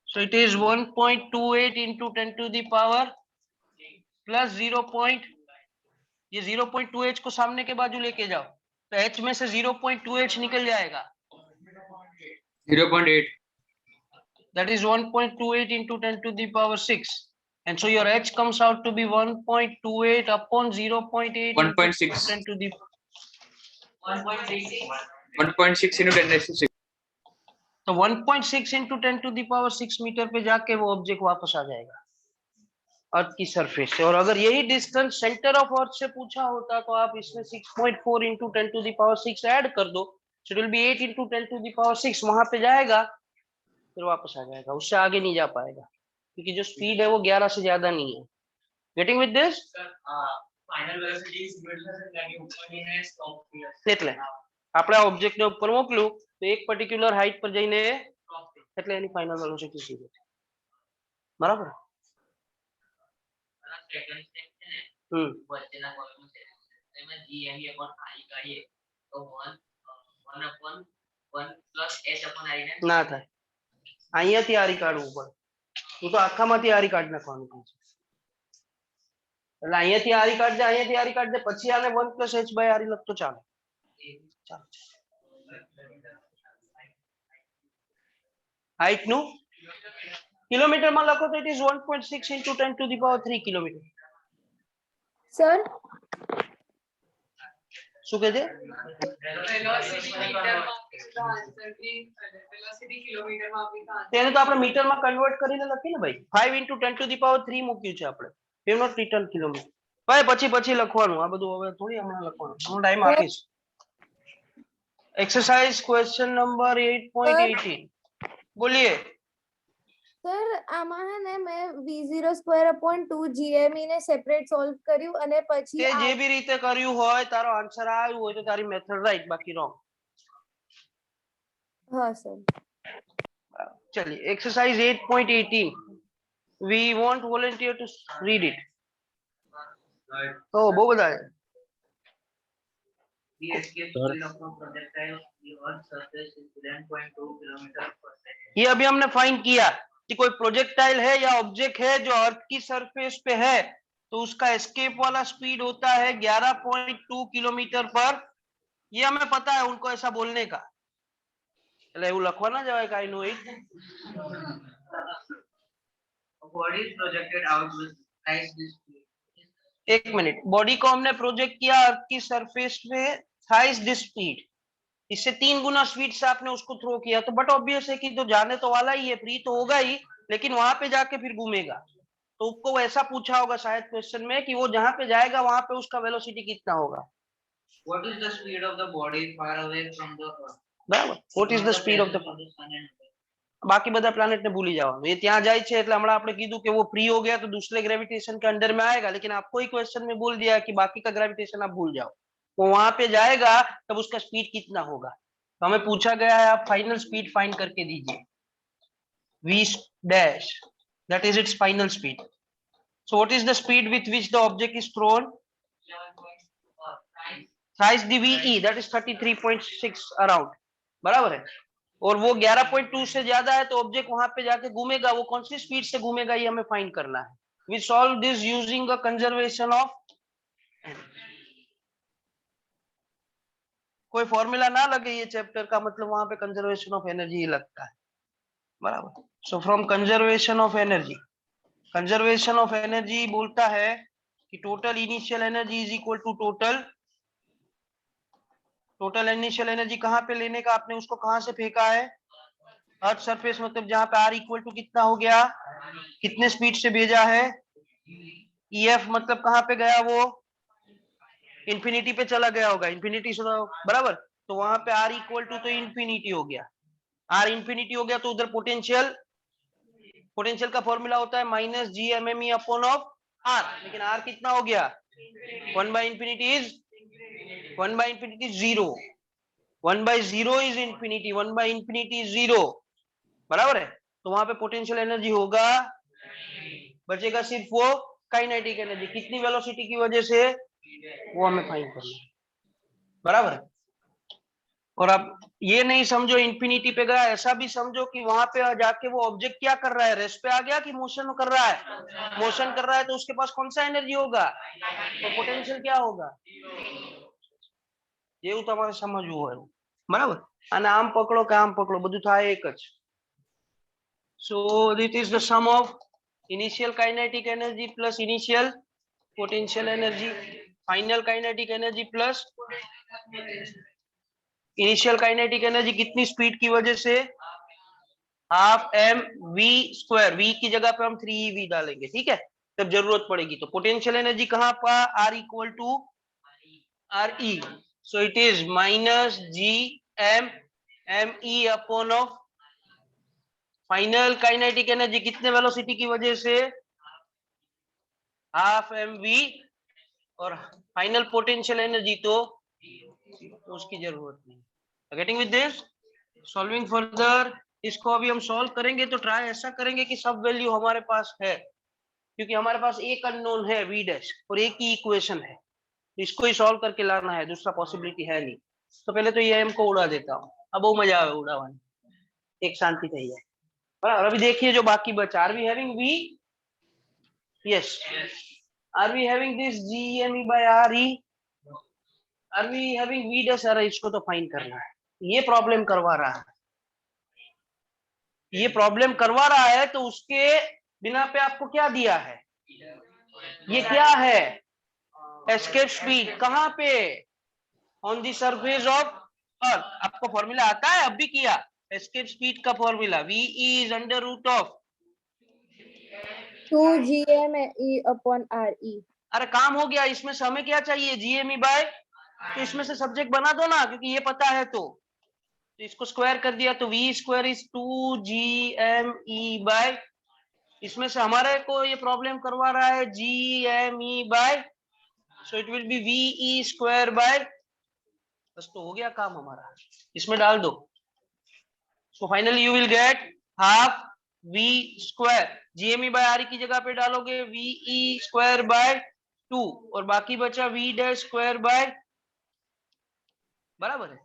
So it is 1.28 into 10 to the power plus 0. ये 0.2h को सामने के बाजू लेके जाओ तो h में से 0.2h निकल जाएगा. 0.8. That is 1.28 into 10 to the power 6, and so your h comes out to be 1.28 upon 0.8 1.6. 10 to the 1.66. 1.6 into 10 raised to 6. तो 1.6 into 10 to the power 6 metre पे जाके वो ऑब्जेक्ट वापस आ जाएगा अर्थ की सरफेस से. और अगर यही डिस्टेंस सेंटर ऑफ अर्थ से पूछा होता तो आप इसमें 6.4 into 10 to the power 6 add कर दो, so it will be 8 into 10 to the power 6. वहां पे जाएगा फिर वापस आ जाएगा, उससे आगे नहीं जा पाएगा क्योंकि जो स्पीड है वो 11 से ज्यादा नहीं है. Getting with this? Sir, final velocity is greater than ઉપરની ને stop here. એટલે આપણે આ ઓબ્જેક્ટ ને ઉપર મોકલું તો એક પર્ટિક્યુલર હાઈટ પર જઈને એટલે એની ફાઇનલ વેલોસિટી સીધી બરાબર. સેકન્ડ સ્ટેપ છે ને વચ્ચેના કોલમ છે એમાં GME upon RE કાઢીએ તો 1 upon 1 plus h upon RE ને ના થાય. અહીંયાથી આરી કાઢવું પડે. હું તો આખામાંથી આરી કાઢી નાખવાનું કહું છું. એટલે અહીંયાથી આરી કાઢજે, અહીંયાથી આરી કાઢજે, પછી આને 1 plus h by RE લખતો ચાલે. ચાલો હાઈટ નું કિલોમીટર માં લખો તો it is 1.6 into 10 to the power 3 kilometre. Sir શું કહે છે? વેલોસિટી મીટરમાં આપી તો આન્સર બી વેલોસિટી કિલોમીટરમાં આપી તો આન્સર તેને તો આપણે મીટરમાં કન્વર્ટ કરીને લખીએ ને ભાઈ. 5 × 10⁻³ મૂક્યું છે આપણે. we have not written kilometre. ભાઈ પછી લખવાનું, આ બધું હવે થોડી હમણાં લખવાનું, હું ટાઈમ આપીશ. एक्सरसाइज क्वेश्चन नंबर 8.18 बोलिए. સર આમાં હે ને મેં v0² / 2 GME ને સેપરેટ સોલ્વ કર્યું અને પછી તે જે બી રીતે કર્યું હોય, તારો આન્સર આવ્યું હોય તો તારી મેથડ રાઈટ, બાકી રોંગ. હા સર. चलिए exercise 8.18 we want volunteer to read it. Oh, બહુ બધા છે. The escape speed of a projectile on the Earth's surface is 11.2 kilometers per second. ये अभी हमने फाइंड किया कि कोई प्रोजेक्टाइल है या ऑब्जेक्ट है जो अर्थ की सरफेस पे है, तो उसका एस्केप वाला स्पीड होता है 11.2 किलोमीटर पर. ये हमें पता है, उनको ऐसा बोलने का. એટલે એવું લખવા ના જવાય કે I know it. A body is projected out with twice the speed. एक मिनट, बॉडी को हमने प्रोजेक्ट किया अर्थ की सरफेस पे थ्राइस द स्पीड, इससे 3 गुना स्पीड से आपने उसको थ्रो किया, तो बट ऑब्वियस है कि तो जाने तो वाला ही है, फ्री तो होगा ही, लेकिन वहां पे जाके फिर घूमेगा. तो उसको ऐसा पूछा होगा शायद क्वेश्चन में कि वो जहां पे जाएगा वहां पे उसका वेलोसिटी कितना होगा. What is the speed of the body far away from the Earth? બરાબર. What is the speed of the Sun and Earth. बाकी બધા प्लैनेट ने भूली जाओ, ये ત્યાં જાય છે એટલે હમણાં આપણે કીધું કે वो फ्री हो गया तो दूसरे ग्रेविटेशन के अंडर में आएगा, लेकिन आपको ही क्वेश्चन में बोल दिया कि बाकी का ग्रेविटेशन आप भूल जाओ. वो वहां पे जाएगा तब उसका स्पीड कितना होगा. तो हमें पूछा गया है आप फाइनल स्पीड फाइंड करके दीजिए. v dash, that is its final speed. So what is the speed with which the object is thrown? 11.4 times. Thrice the ve, that is 33.6 around. बराबर है. और वो 11.2 से ज्यादा है तो ऑब्जेक्ट वहां पे जाके घूमेगा, वो कौन सी स्पीड से घूमेगा ये हमें फाइंड करना है. We solve this using a conservation of. कोई फॉर्मूला ना लगे ये चैप्टर का, मतलब वहां पे कंजर्वेशन ऑफ एनर्जी ही लगता है. बराबर. So from conservation of energy, conservation of energy बोलता है कि total initial energy is equal to total initial energy कहाँ पे लेने का, आपने उसको कहाँ से फेंका है, अर्थ सरफेस, मतलब जहाँ पे r इक्वल टू कितना हो गया, कितने स्पीड से भेजा है, EF मतलब कहाँ पे गया, वो इंफिनिटी पे चला गया होगा, इंफिनिटी से, बराबर. तो वहां पे r इक्वल टू तो इंफिनिटी हो गया, r इंफिनिटी हो गया तो उधर पोटेंशियल का फॉर्मूला होता है -GMME अपॉन ऑफ r, लेकिन r कितना हो गया, 1/infinity is 0. 1/0 is infinity, 1/infinity is 0. बराबर है. तो वहां पे पोटेंशियल एनर्जी होगा, बचेगा सिर्फ वो काइनेटिक एनर्जी. कितनी वेलोसिटी की वजह से, वो हमें फाइंड करना है. बराबर है. और अब ये नहीं समझो इंफिनिटी पे गया, ऐसा भी समझो कि वहां पे जाके वो ऑब्जेक्ट क्या कर रहा है, रेस्ट पे आ गया कि मोशन कर रहा है, मोशन कर रहा है, तो उसके पास कौन सा एनर्जी होगा, तो पोटेंशियल क्या होगा. એવું તમારે સમજવું હોય, બરાબર. અને આમ પકડો કે આમ પકડો, બધું થાય એક જ. So this is the sum of initial kinetic energy plus initial potential energy, final kinetic energy plus initial kinetic energy कितनी स्पीड की वजह से, हाफ mv², v की जगह पे हम 3ev डालेंगे, ठीक है, तब जरूरत पड़ेगी. तो पोटेंशियल एनर्जी कहाँ पर, r equal to re, so it is -GMME upon of final kinetic energy कितने वेलोसिटी की वजह से, हाफ mv, और फाइनल पोटेंशियल एनर्जी तो उसकी जरूरत नहीं. Getting with this, solving further. इसको अभी हम सॉल्व करेंगे तो ट्राई ऐसा करेंगे कि सब वैल्यू हमारे पास है, क्योंकि हमारे पास एक अननोन है v डैश और एक ही इक्वेशन है, इसको ही सॉल्व करके लाना है, दूसरा पॉसिबिलिटी है नहीं. तो पहले तो ये m को उड़ा देता हूँ, अब वो मजा आवे उड़ावानी, एक शांति चाहिए. बराबर. अभी देखिए जो बाकी बचा, are we having v, yes, are we having this GME by RE, are we having v dash, अरे इसको तो फाइंड करना है, ये प्रॉब्लम करवा रहा है, ये प्रॉब्लम करवा रहा है, तो उसके बिना पे आपको क्या दिया है, ये क्या है, एस्केप स्पीड. कहाँ पे, on the surface of earth. आपको फॉर्मूला आता है, अब भी किया, एस्केप स्पीड का formula V is under root of, 2gme/re। अरे काम हो गया। इसमें से हमें क्या चाहिए, जीएमई बाय, तो इसमें से सब्जेक्ट बना दो ना, क्योंकि ये पता है। तो इसको स्क्वायर कर दिया तो we square is 2gme bye, इसमें से हमारे को ये प्रॉब्लम करवा रहा है gme by, so it will be V square by, बस तो हो गया काम हमारा। इसमें डाल दो, so finally you will get half V square, GME by R की जगह पे डालोगे वी स्क्वायर बाय 2, और बाकी बचा वी डैश स्क्वायर बाय, बराबर है,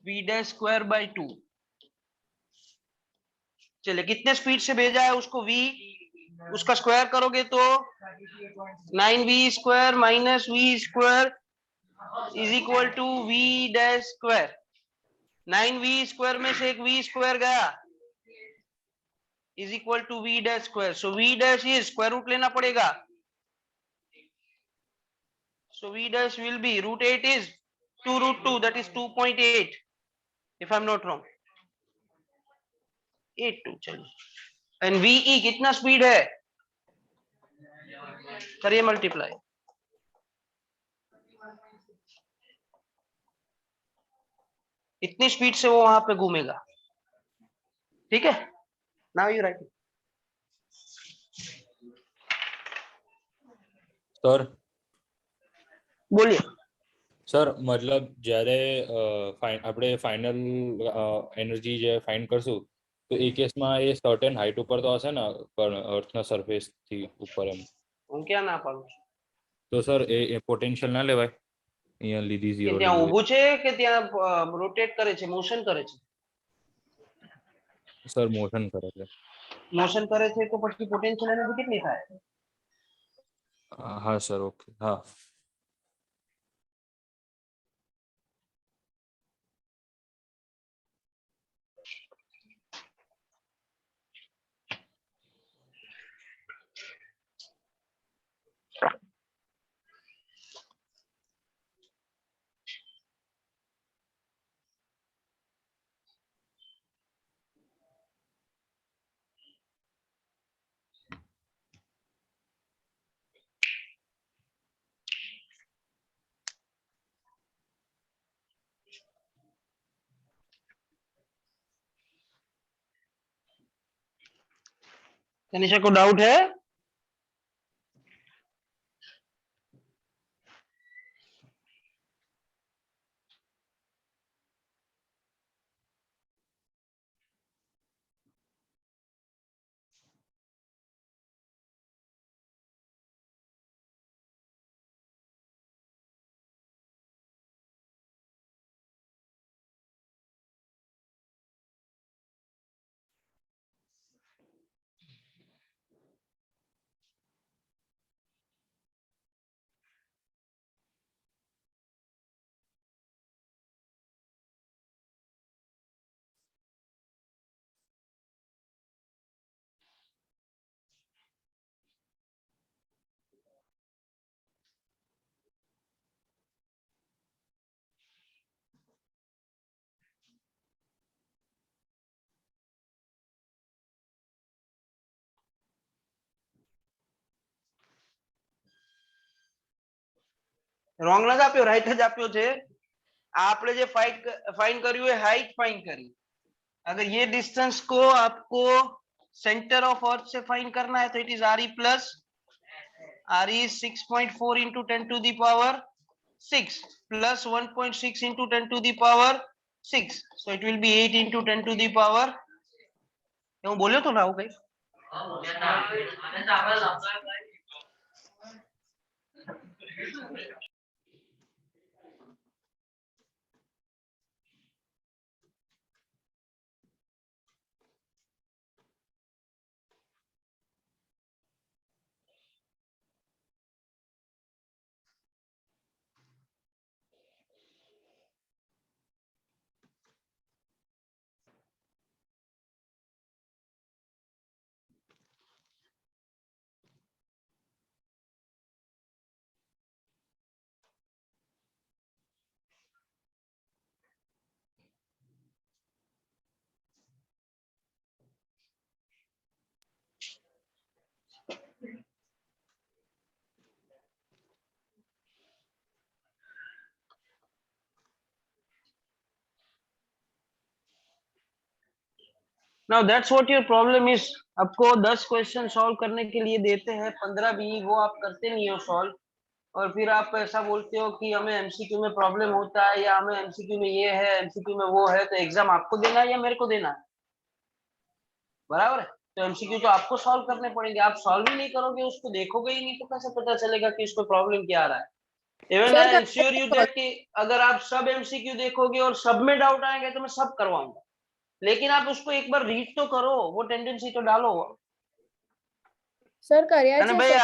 वी डैश स्क्वायर बाय 2। चलिए कितने स्पीड से भेजा है उसको v, उसका स्क्वायर करोगे तो 9v square minus V square is equal to V dash square. 9v square में से एक v स्क्वायर गया, is equal to V dash square, so v dash is square root लेना पड़ेगा, so v dash will be root 8 is 2 root 2, that is 2.8 if I am not wrong, 82। चलिए एंड वी कितना स्पीड है, करिए मल्टीप्लाई, इतनी स्पीड से वो वहां पे घूमेगा। ठीक है, नाउ यू राइट। સર बोलिए। સર મતલબ જ્યારે આપણે ફાઇનલ એનર્જી જે ફાઇન્ડ કરશું તો એ કેસમાં એ સર્ટેન હાઇટ ઉપર તો હશે ને અર્થના સરફેસ થી ઉપર એમ, હું ક્યાં ના પાડું છું, તો સર એ પોટેન્શિયલ ના લેવાય, અહીંયા લીધી કે ઝીરો ત્યાં લીધી ઊભું છે કે ત્યાં રોટેટ કરે છે, મોશન કરે છે, સર મોશન કરે છે। મોશન કરે છે તો પછી પોટેન્શિયલ એનર્જી કેટલી થાય, હા સર ઓકે હા। तनिषा को डाउट है? રોંગ ન જ આપ્યો, રાઈટ જ આપ્યો છે। આપણે જે ફાઇન્ડ કર્યું એ હાइट फाइंड करी, अगर ये डिस्टेंस को आपको सेंटर ऑफ अर्थ से फाइंड करना है तो it is R E plus, R E 6.4 into 10 to the power 6 plus 1.6 into 10 to the power 6, so it will be 8 into 10 to the power, હું બોલ્યો તો ના આવું કઈ? હા બોલ્યા હતા આને તો આપણે લંબા now that's what your problem is. आपको 10 क्वेश्चन सॉल्व करने के लिए देते हैं, 15 भी वो आप करते नहीं हो सॉल्व, और फिर आप ऐसा बोलते हो कि हमें एमसीक्यू में प्रॉब्लम होता है या हमें एमसीक्यू में ये है, एमसीक्यू में वो है। तो एग्जाम आपको देना है या मेरे को देना है? बराबर है। तो एमसीक्यू तो आपको सॉल्व करने पड़ेंगे। आप सॉल्व ही नहीं करोगे, उसको देखोगे ही नहीं, तो कैसे पता चलेगा कि इसको प्रॉब्लम क्या आ रहा है? Even sir I ensure you that कि अगर आप सब एमसीक्यू देखोगे और सब में डाउट आएंगे तो मैं सब करवाऊंगा, लेकिन आप उसको एक बार रीड तो करो, वो टेंडेंसी तो डालो। સર કર્યા અને છે ભાઈ સર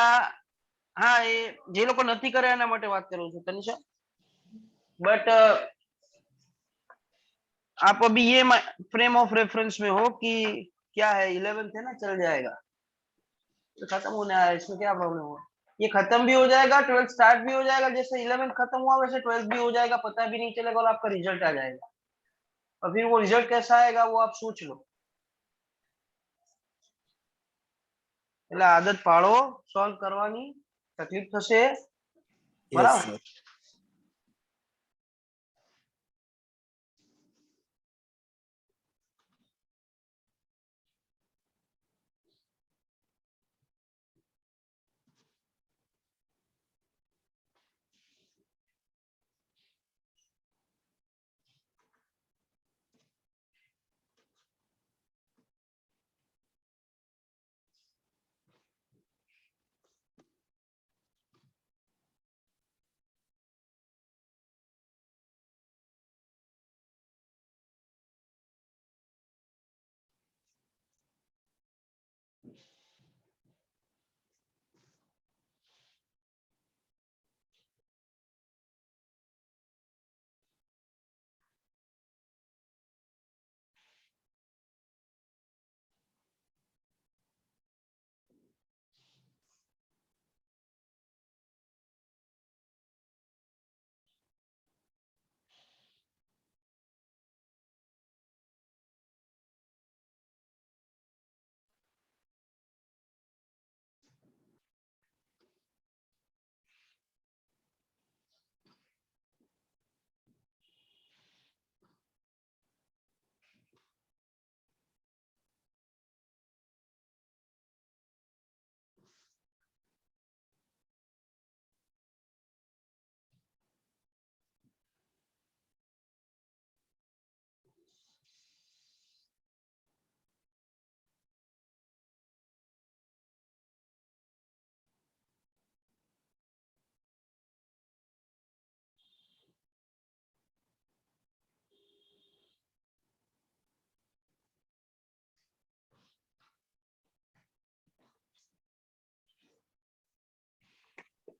હા, એ જે લોકો નથી કર્યા એના માટે વાત કરું છું તનિષા। बट आप अभी ये फ्रेम ऑफ रेफरेंस में हो कि क्या है, 11th है ना, चल जाएगा, तो खत्म होने आया, इसमें क्या प्रॉब्लम हुआ? ये खत्म भी हो जाएगा, 12th स्टार्ट भी हो जाएगा, जैसे 11th खत्म हुआ वैसे 12th भी हो जाएगा, पता भी नहीं चलेगा और आपका रिजल्ट आ जाएगा। और फिर वो रिजल्ट कैसा आएगा वो आप सोच लो। એટલે આદત પાડો સોલ્વ કરવાની, તકલીફ થશે, બરાબર?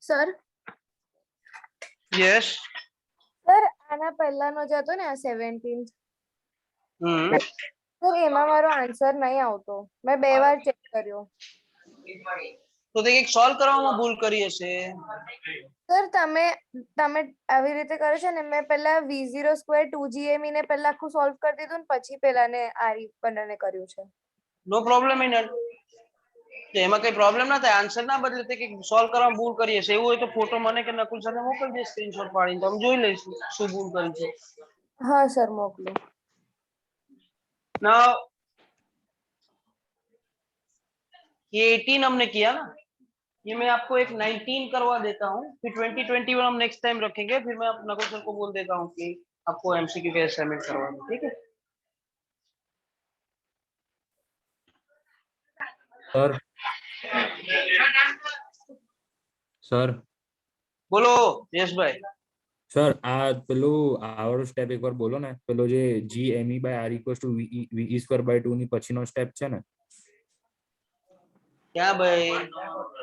Sir yes. સર આના પહેલાનો જે હતો ને આ 17 સર એમાં મારો આન્સર નહીં આવતો, મેં 2 વાર ચેક કર્યો। તો તે એક સોલ્વ કરવામાં ભૂલ કરી હશે। સર તમે તમે આવી રીતે કરે છે ને, મેં પહેલા v0² 2gme ને પહેલા આખું સોલ્વ કરી દીધું ને પછી પેલાને આરી બંનેને કર્યું છે। નો પ્રોબ્લેમ ઇન ઇટ, તો એમાં કઈ પ્રોબ્લેમ ના થાય, આન્સર ના બદલે તે કે સોલ્વ કરવામાં ભૂલ કરી હશે। એવું હોય તો ફોટો મને કે નકુલ સરને મોકલજે સ્ક્રીનશોટ પાડીને, તો અમે જોઈ લઈશું શું ભૂલ કરી છે। હા સર મોકલો। नाउ ये 18 हमने किया ना, ये मैं आपको एक 19 करवा देता हूँ, फिर 2021 हम नेक्स्ट टाइम रखेंगे। फिर मैं नकुल सर को बोल देता हूँ कि आपको एमसीक्यू के असाइनमेंट करवा दें, ठीक है? સર સર बोलो यश भाई। સર આ પેલું આવડો સ્ટેપ એકવાર બોલો ને, પેલો જે GME by R equals to VE²/2 ની પછીનો સ્ટેપ છે ને क्या भाई?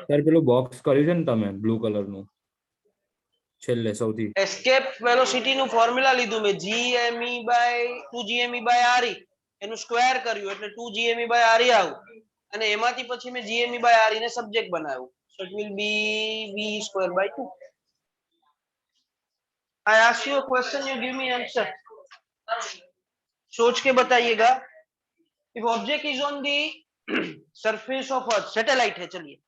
સર પેલું બોક્સ કર્યું છે ને તમે બ્લુ કલરનું છેલ્લે સૌથી એસ્કેપ વેલોસિટી નું ફોર્મ્યુલા લીધું મેં, GME by 2GME by RE, એનું સ્ક્વેર કર્યું એટલે 2GME બાય RE આવ્યું, અને એમાંથી પછી મેં GME બાય RE ને સબ્જેક્ટ બનાવ્યું, so it will be VE²/2। I ask you a question, you give me answer, सोच के बताइएगा। if object is on the surface of earth, satellite है, चलिए,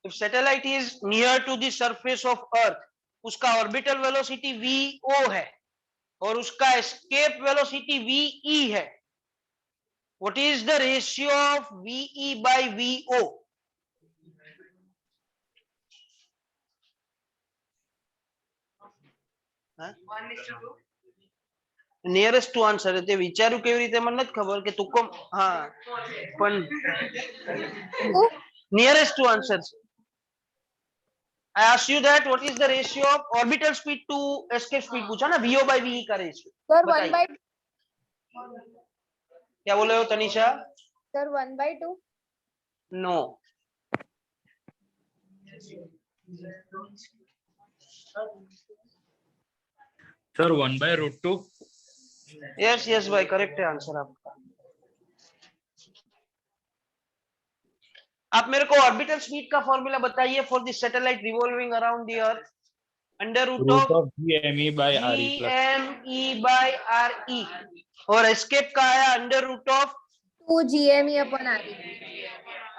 if satellite is near to the surface of earth, उसका ऑर्बिटल वेलोसिटी VO है और उसका एस्केप वेलोसिटी VE है, What is the ratio of VE by VO? Nearest to answer તે વિચાર્યું કેવી રીતે મને નથી ખબર કે તુક્કો હા પણ nearest to answer I asked you that what is the ratio of orbital speed to escape speed पूछा ना VO by VE का ratio सर बताइए 1/2 क्या बोले हो Tanisha sir 1/2 no sir 1/√2 yes yes भाई करेक्ट है आंसर आपका आप मेरे को ऑर्बिटल स्पीड का फॉर्मूला बताइए for the satellite revolving around the earth under root root of of GME by RE plus GME by RE और एस्केप का आया under root of 2 GME upon RE।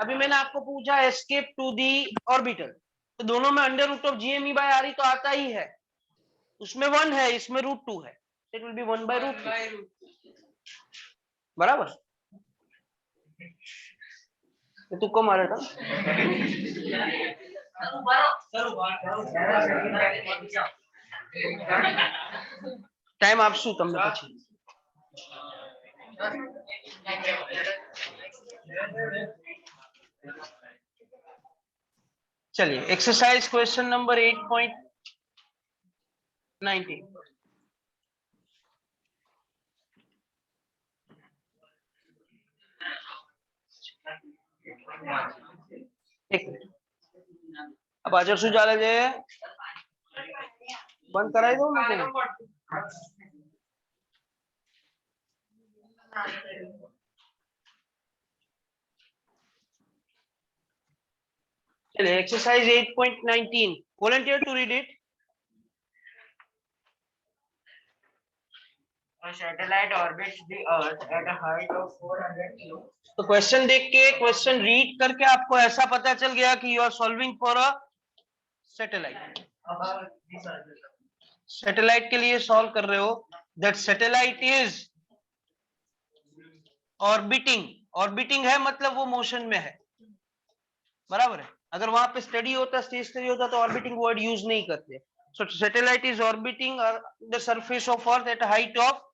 अभी मैंने आपको पूछा एस्केप टू दी ऑर्बिटल तो दोनों में under root of GME by RE तो आता ही है उसमें 1 है इसमें √2 है इट विल बी 1/√2 बराबर तू को मारे था टाइम આપશું તમને પછી चलिए एक्सरसाइज क्वेश्चन नंबर 8.19 एक मिनट अब आज શું ચાલે છે બંધ કરાવી દઉં ને તેને? चलिए exercise 8.19 volunteer to read it A satellite orbits the Earth at a height of 400 kilometers. तो क्वेश्चन देख के क्वेश्चन रीड करके आपको ऐसा पता चल गया कि you are solving for a satellite satellite के लिए सॉल्व कर रहे हो that satellite is orbiting orbiting है मतलब वो मोशन में है बराबर है अगर वहां पे स्टडी होता स्टेशनरी होता तो ऑर्बिटिंग वर्ड यूज नहीं करते so satellite is orbiting the surface of earth at a height of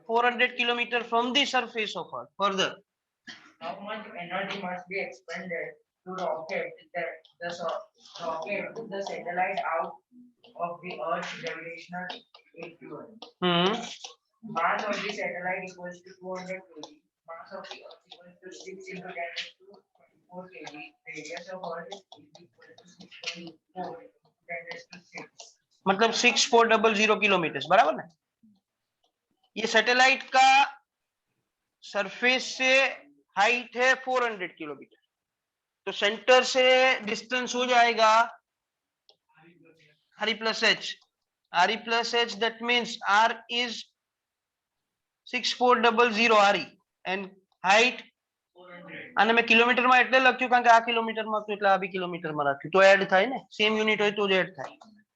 400 kilometers from the surface of Earth. Further, How much energy must be expended to rocket the satellite out of the Earth's gravitational equivalent? Mass of the satellite equals to 200 kg. Mass of the Earth equals to 6 into 10 to 24 kg. Radius of Earth is equal to 6.4 into 10 to 6. मतलब 6400 किलोमीटर बराबर ना ये सैटेलाइट का सरफेस से हाइट है 400 किलोमीटर तो सेंटर से डिस्टेंस हो जाएगा R plus H that means R is 6400 R and height અને મેં કિલોમીટર માં એટલે લખ્યું કારણ કે આ કિલોમીટર માં તો એટલે આ બી કિલોમીટર માં રાખ્યું તો એડ થાય ને સેમ યુનિટ હોય તો જ એડ થાય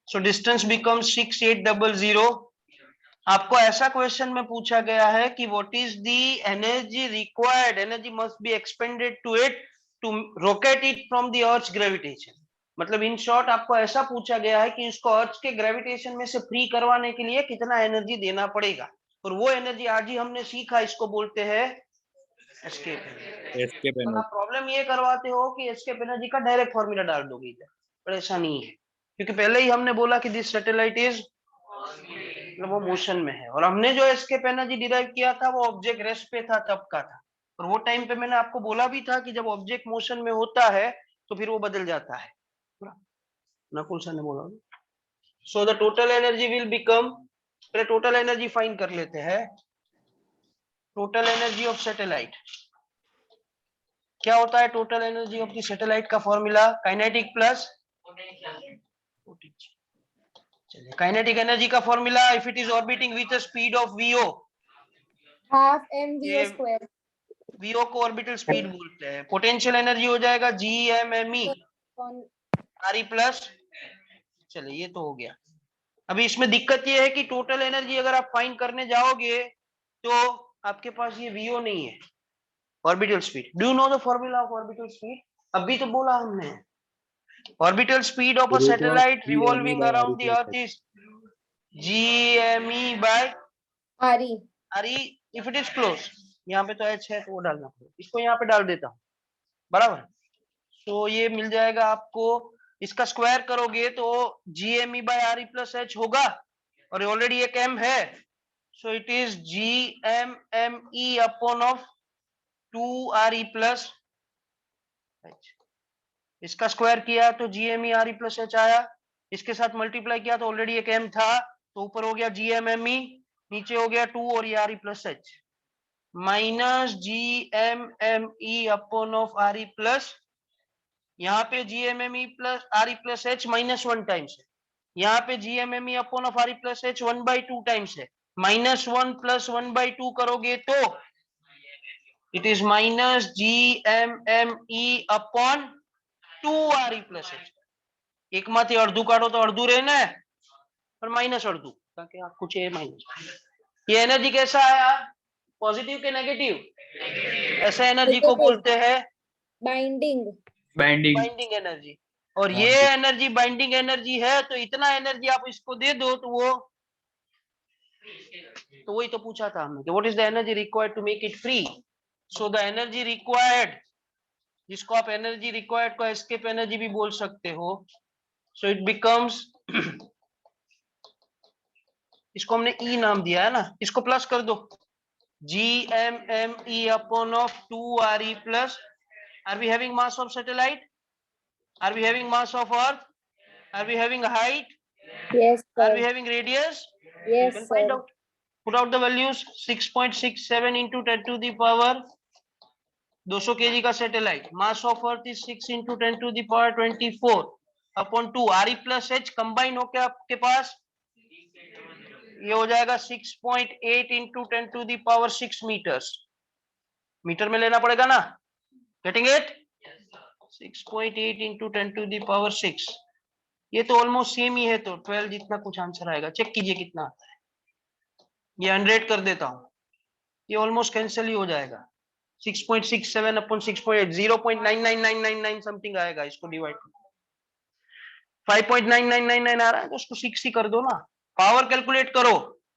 सो डिस्टेंस बिकम्स 6800 आपको ऐसा क्वेश्चन में पूछा गया है कि what is the energy required energy must be expended to it to rocket it from the earth gravitation मतलब इन शॉर्ट आपको ऐसा पूछा गया है कि इसको अर्थ के ग्रेविटेशन में से फ्री करवाने के लिए कितना एनर्जी देना पड़ेगा और वो एनर्जी आज ही हमने सीखा इसको बोलते हैं एस्केप एनर्जी आप प्रॉब्लम ये करवाते हो कि एस्केप एनर्जी का डायरेक्ट फॉर्मूला डाल दोगे इधर पर ऐसा नहीं है क्योंकि पहले ही हमने बोला कि दिस सैटेलाइट इज मतलब वो मोशन में है और हमने जो एस्केप एनर्जी डिराइव किया था वो ऑब्जेक्ट रेस्ट पे था तब का था और वो टाइम पे मैंने आपको बोला भी था कि जब ऑब्जेक्ट मोशन में होता है तो फिर वो बदल जाता है नकुल सर ने बोला so the total energy will become पहले टोटल एनर्जी फाइंड कर लेते हैं टोटल एनर्जी ऑफ सैटेलाइट क्या होता है total energy of the satellite का फॉर्मूला काइनेटिक प्लस चलिए काइनेटिक एनर्जी का formula if it is orbiting with a speed of vo half mvo square vo को ऑर्बिटल स्पीड बोलते हैं पोटेंशियल एनर्जी हो जाएगा gmme re प्लस चलिए ये तो हो गया अभी इसमें दिक्कत ये है कि टोटल एनर्जी अगर आप फाइंड करने जाओगे तो आपके पास ये VO नहीं है, orbital speed. Do you know the formula of orbital speed? अभी तो बोला हमने, orbital speed of a satellite revolving around the earth is GME by RE. RE if it is close। यहाँ पे तो H है तो वो डालना पड़ेगा, इसको यहाँ पे डाल देता हूँ, बराबर। तो ये मिल जाएगा आपको, इसका स्क्वायर करोगे तो GME by RE plus H होगा, और ऑलरेडी एक M है, so it is GMME upon of 2RE plus H। इसका स्क्वायर किया तो GME RE plus H आया, इसके साथ मल्टीप्लाई किया तो ऑलरेडी एक M था, तो ऊपर हो गया GMME, नीचे हो गया 2 और ये RE plus H, minus GMME upon of RE plus, यहाँ पे GMME plus RE plus H -1 times है, यहाँ पे GMME upon of RE plus H 1/2 times है, -1 प्लस 1/2 करोगे तो it is minus GMME upon 2RE plus H। एक माथी अर्धू काढो तो अर्धू रहे ना, और माइनस अर्धू, ताकि आप कुछ माइनस। ये एनर्जी कैसा आया, पॉजिटिव के नेगेटिव? ऐसा एनर्जी को बोलते हैं बाइंडिंग। Binding energy. और ये एनर्जी बाइंडिंग एनर्जी है, तो इतना एनर्जी आप इसको दे दो तो वो, तो वही तो पूछा था हमने कि what is the energy required to make it free. So the energy required, जिसको आप एनर्जी रिक्वायर्ड को एस्केप एनर्जी भी बोल सकते हो, सो इट बिकम्स, इसको हमने E नाम दिया है ना, इसको प्लस कर दो, GMME upon of 2RE plus, are we having mass of satellite? Are we having mass of Earth? Are we having height? Yes, Are sir. we having radius? You Yes, can find sir. out. Put out the values, 6.67 into 10 to the power 200 kg का satellite, mass of earth is 6 into 10 to the power 24 upon 2 RE plus H combine होके आपके पास ये हो जाएगा 6.8 into 10 to the power 6 meters। Metre में लेना पड़ेगा ना, getting it? 6.8 into 10 to the power 6, ये तो ऑलमोस्ट सेम ही है, तो 12 जितना कुछ आंसर आएगा, चेक कीजिए कितना आता है। ये 100 कर देता हूँ, ये ऑलमोस्ट कैंसिल ही हो जाएगा, 6.67 अपॉन 6.8 0.99999 समथिंग आएगा, इसको डिवाइड 5.9999 आ रहा है तो उसको 6 ही कर दो ना। पावर कैलकुलेट करो,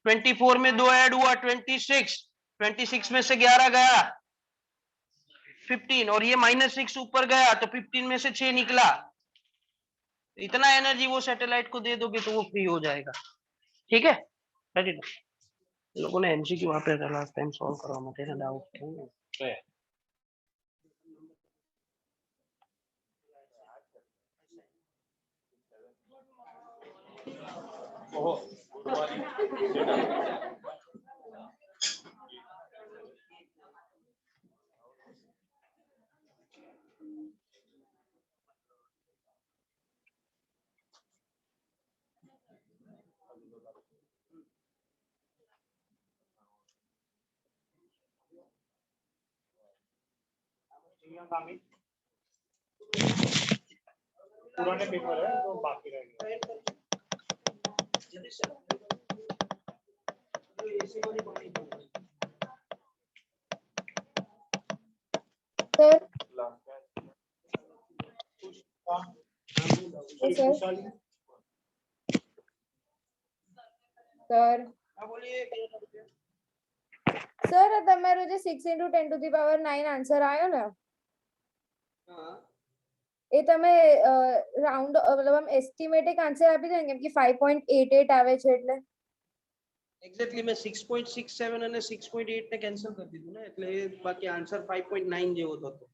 24 में 2 ऐड हुआ 26, 26 में से 11 गया 15, और ये -6 ऊपर गया तो 15 में से 6 निकला। इतना एनर्जी वो सैटेलाइट को दे दोगे तो वो फ्री हो जाएगा। ठीक है, रेडी? लोगों ने एमसीक्यू वहां पे लास्ट टाइम सॉल्व करा, मत तेरा डाउट है। पुराने पेपर है तो बाकी रह गया। Sir. Yes, sir. Sir. Sir તમારો જે 6 into 10 to the power 9 answer આવ્યો ને, એ તમે રાઉન્ડ મતલબ આમ એસ્ટિમેટેડ આન્સર આપી દો ને, કેમ કે 5.88 આવે છે એટલે એક્ઝેક્ટલી મેં 6.67 અને 6.8 ને કેન્સલ કરી દીધું ને, એટલે બાકી આન્સર 5.9 જેવો થતો.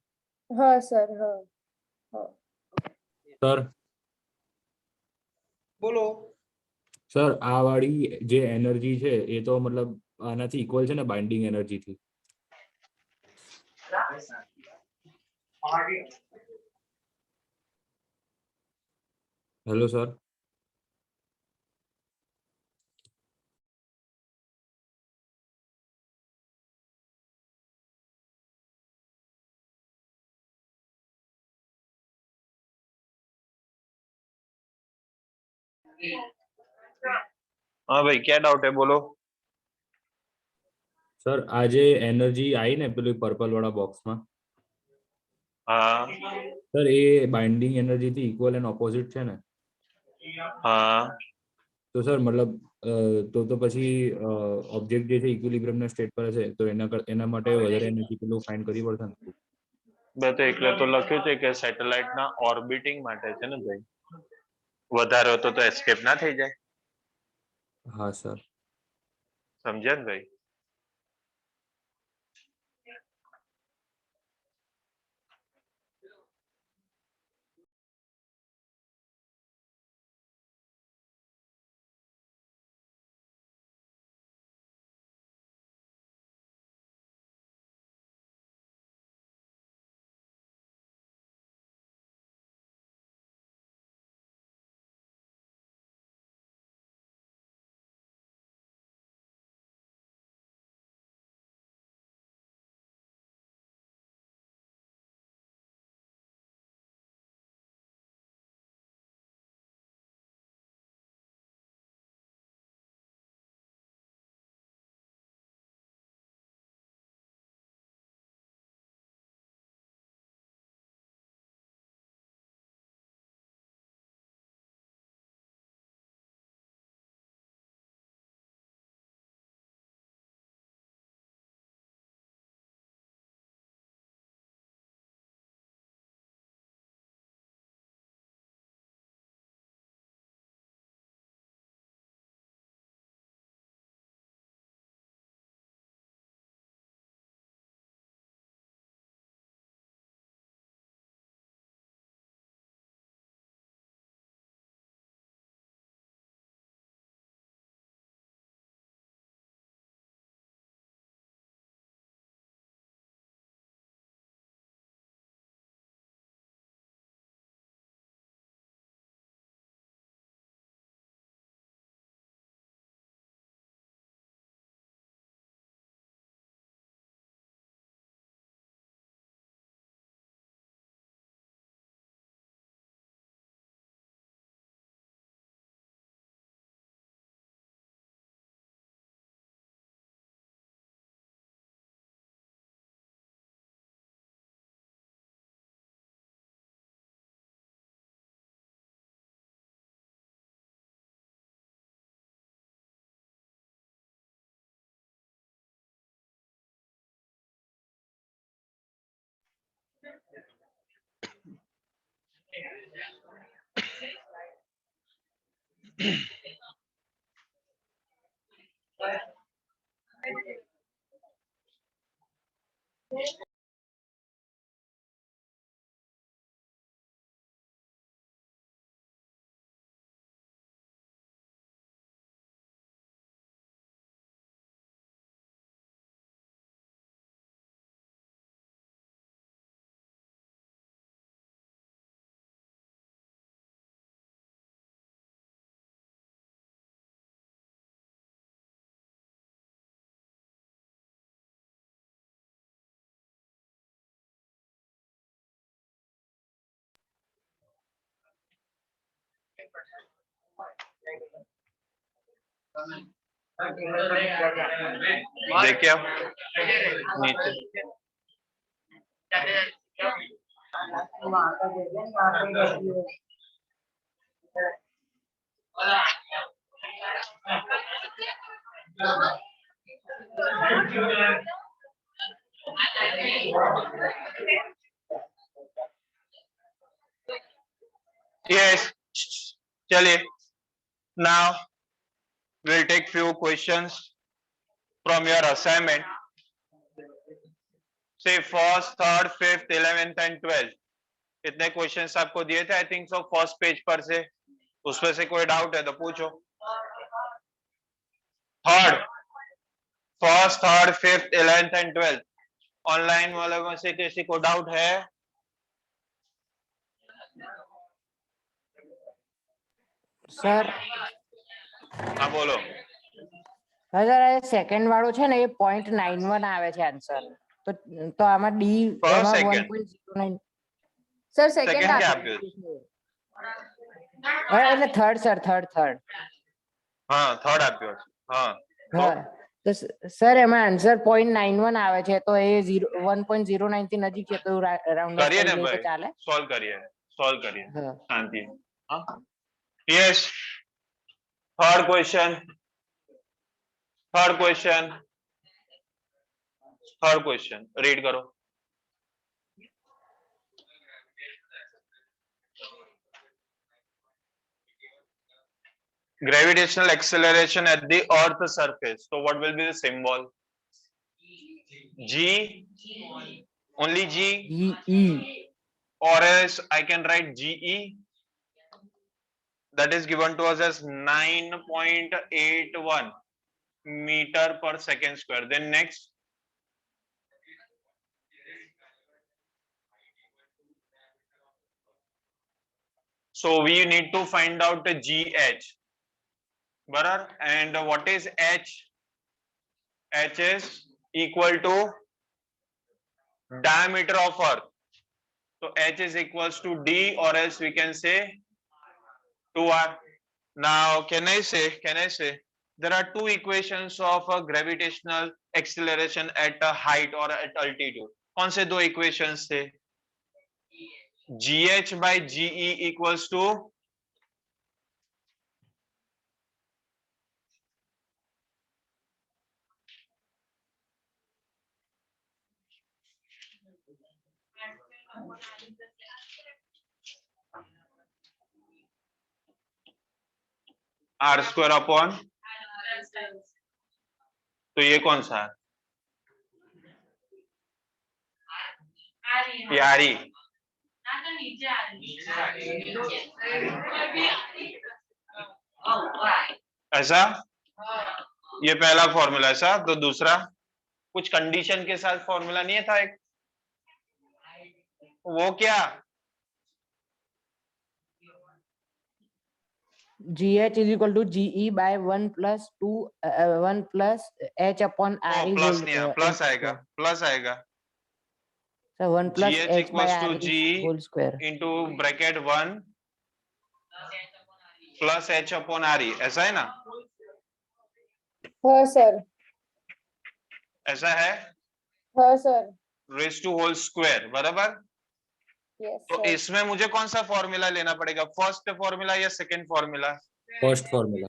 હા સર, હા સર બોલો સર, આ વાળી જે એનર્જી છે એ તો મતલબ આનાથી ઇક્વલ છે ને બાઇન્ડિંગ એનર્જી થી? હેલો સર, हाँ भाई क्या डाउट है बोलो। સર આજે એનર્જી આવી ને પેલું પર્પલ વાળા બોક્સમાં हाँ સર એ બાઇન્ડિંગ એનર્જી થી ઇક્વલ એન્ડ ઓપોઝિટ છે ને हाँ તો સર મતલબ તો પછી ઓબ્જેક્ટ જે છે ઇક્વિલિબ્રિયમ ના સ્ટેટ પર હશે તો એના માટે વધારે એનર્જી પેલું ફાઇન્ડ કરવી પડશે ને મેં તો એટલે તો લખ્યું છે કે સેટેલાઇટ ના ઓર્બિટિંગ માટે છે ને ભાई વધારે હતો તો એસ્કેપ ના થઈ જાય હા સર समझे ने भाई देखिए आप नीचे यस चलिए now we'll take few questions from your assignment. Say first, third, fifth, 11th and 12th. कितने क्वेश्चंस आपको दिए थे? I think so first page पर से. उसमें से कोई डाउट है तो पूछो. Third, first, third, fifth, 11th and 12th. Online वालों में से किसी को डाउट है? સર हाँ बोलो. સર સેકન્ડ વાળો છે ને એ 0.91 આવે છે આન્સર તો આમાં ડી એમાં 1.09 સર સેકન્ડ સેકન્ડ क्या आप्યું? એટલે થર્ડ સર થર્ડ हाँ थर्ड आप्યું. हाँ હા તો સર એમાં આન્સર 0.91 આવે છે તો એ 1.09 થી નજીક છે તો રાઉન્ડ ઓફ करिए કરી ना દઈએ તો भाई, ચાલે? सॉल्व करिए હા. शांति। यस, थर्ड क्वेश्चन, रीड करो। Gravitational acceleration at the earth surface, so what will be the symbol? G, only G, E or else I can write GE, that is given to us as 9.81 meter per second square. Then next, so we need to find out the GH, barabar, and what is H? H is equal to diameter of earth, so H is equals to D, or else we can say 2R. Now can I say there are two equations of a gravitational acceleration at a height or at altitude. कौन से दो equations थे? GH by GE equals to R square upon, तो ये कौन सा है? ये आरी, ऐसा, ये पहला फॉर्मूला ऐसा, तो दूसरा कुछ कंडीशन के साथ फॉर्मूला नहीं था एक, वो क्या? GH is equal to GE by 1 plus 1 plus H upon R is plus नहीं है, प्लस आएगा so 1 plus GH H by equals R to is G whole square. into bracket 1 plus H upon RE, ऐसा है ना? हाँ सर, ऐसा है, हाँ sir, raise to whole square, बराबर। यस तो सर। इसमें मुझे कौन सा फॉर्मूला लेना पड़ेगा, फर्स्ट फॉर्मूला या सेकंड फॉर्मूला? फर्स्ट फॉर्मूला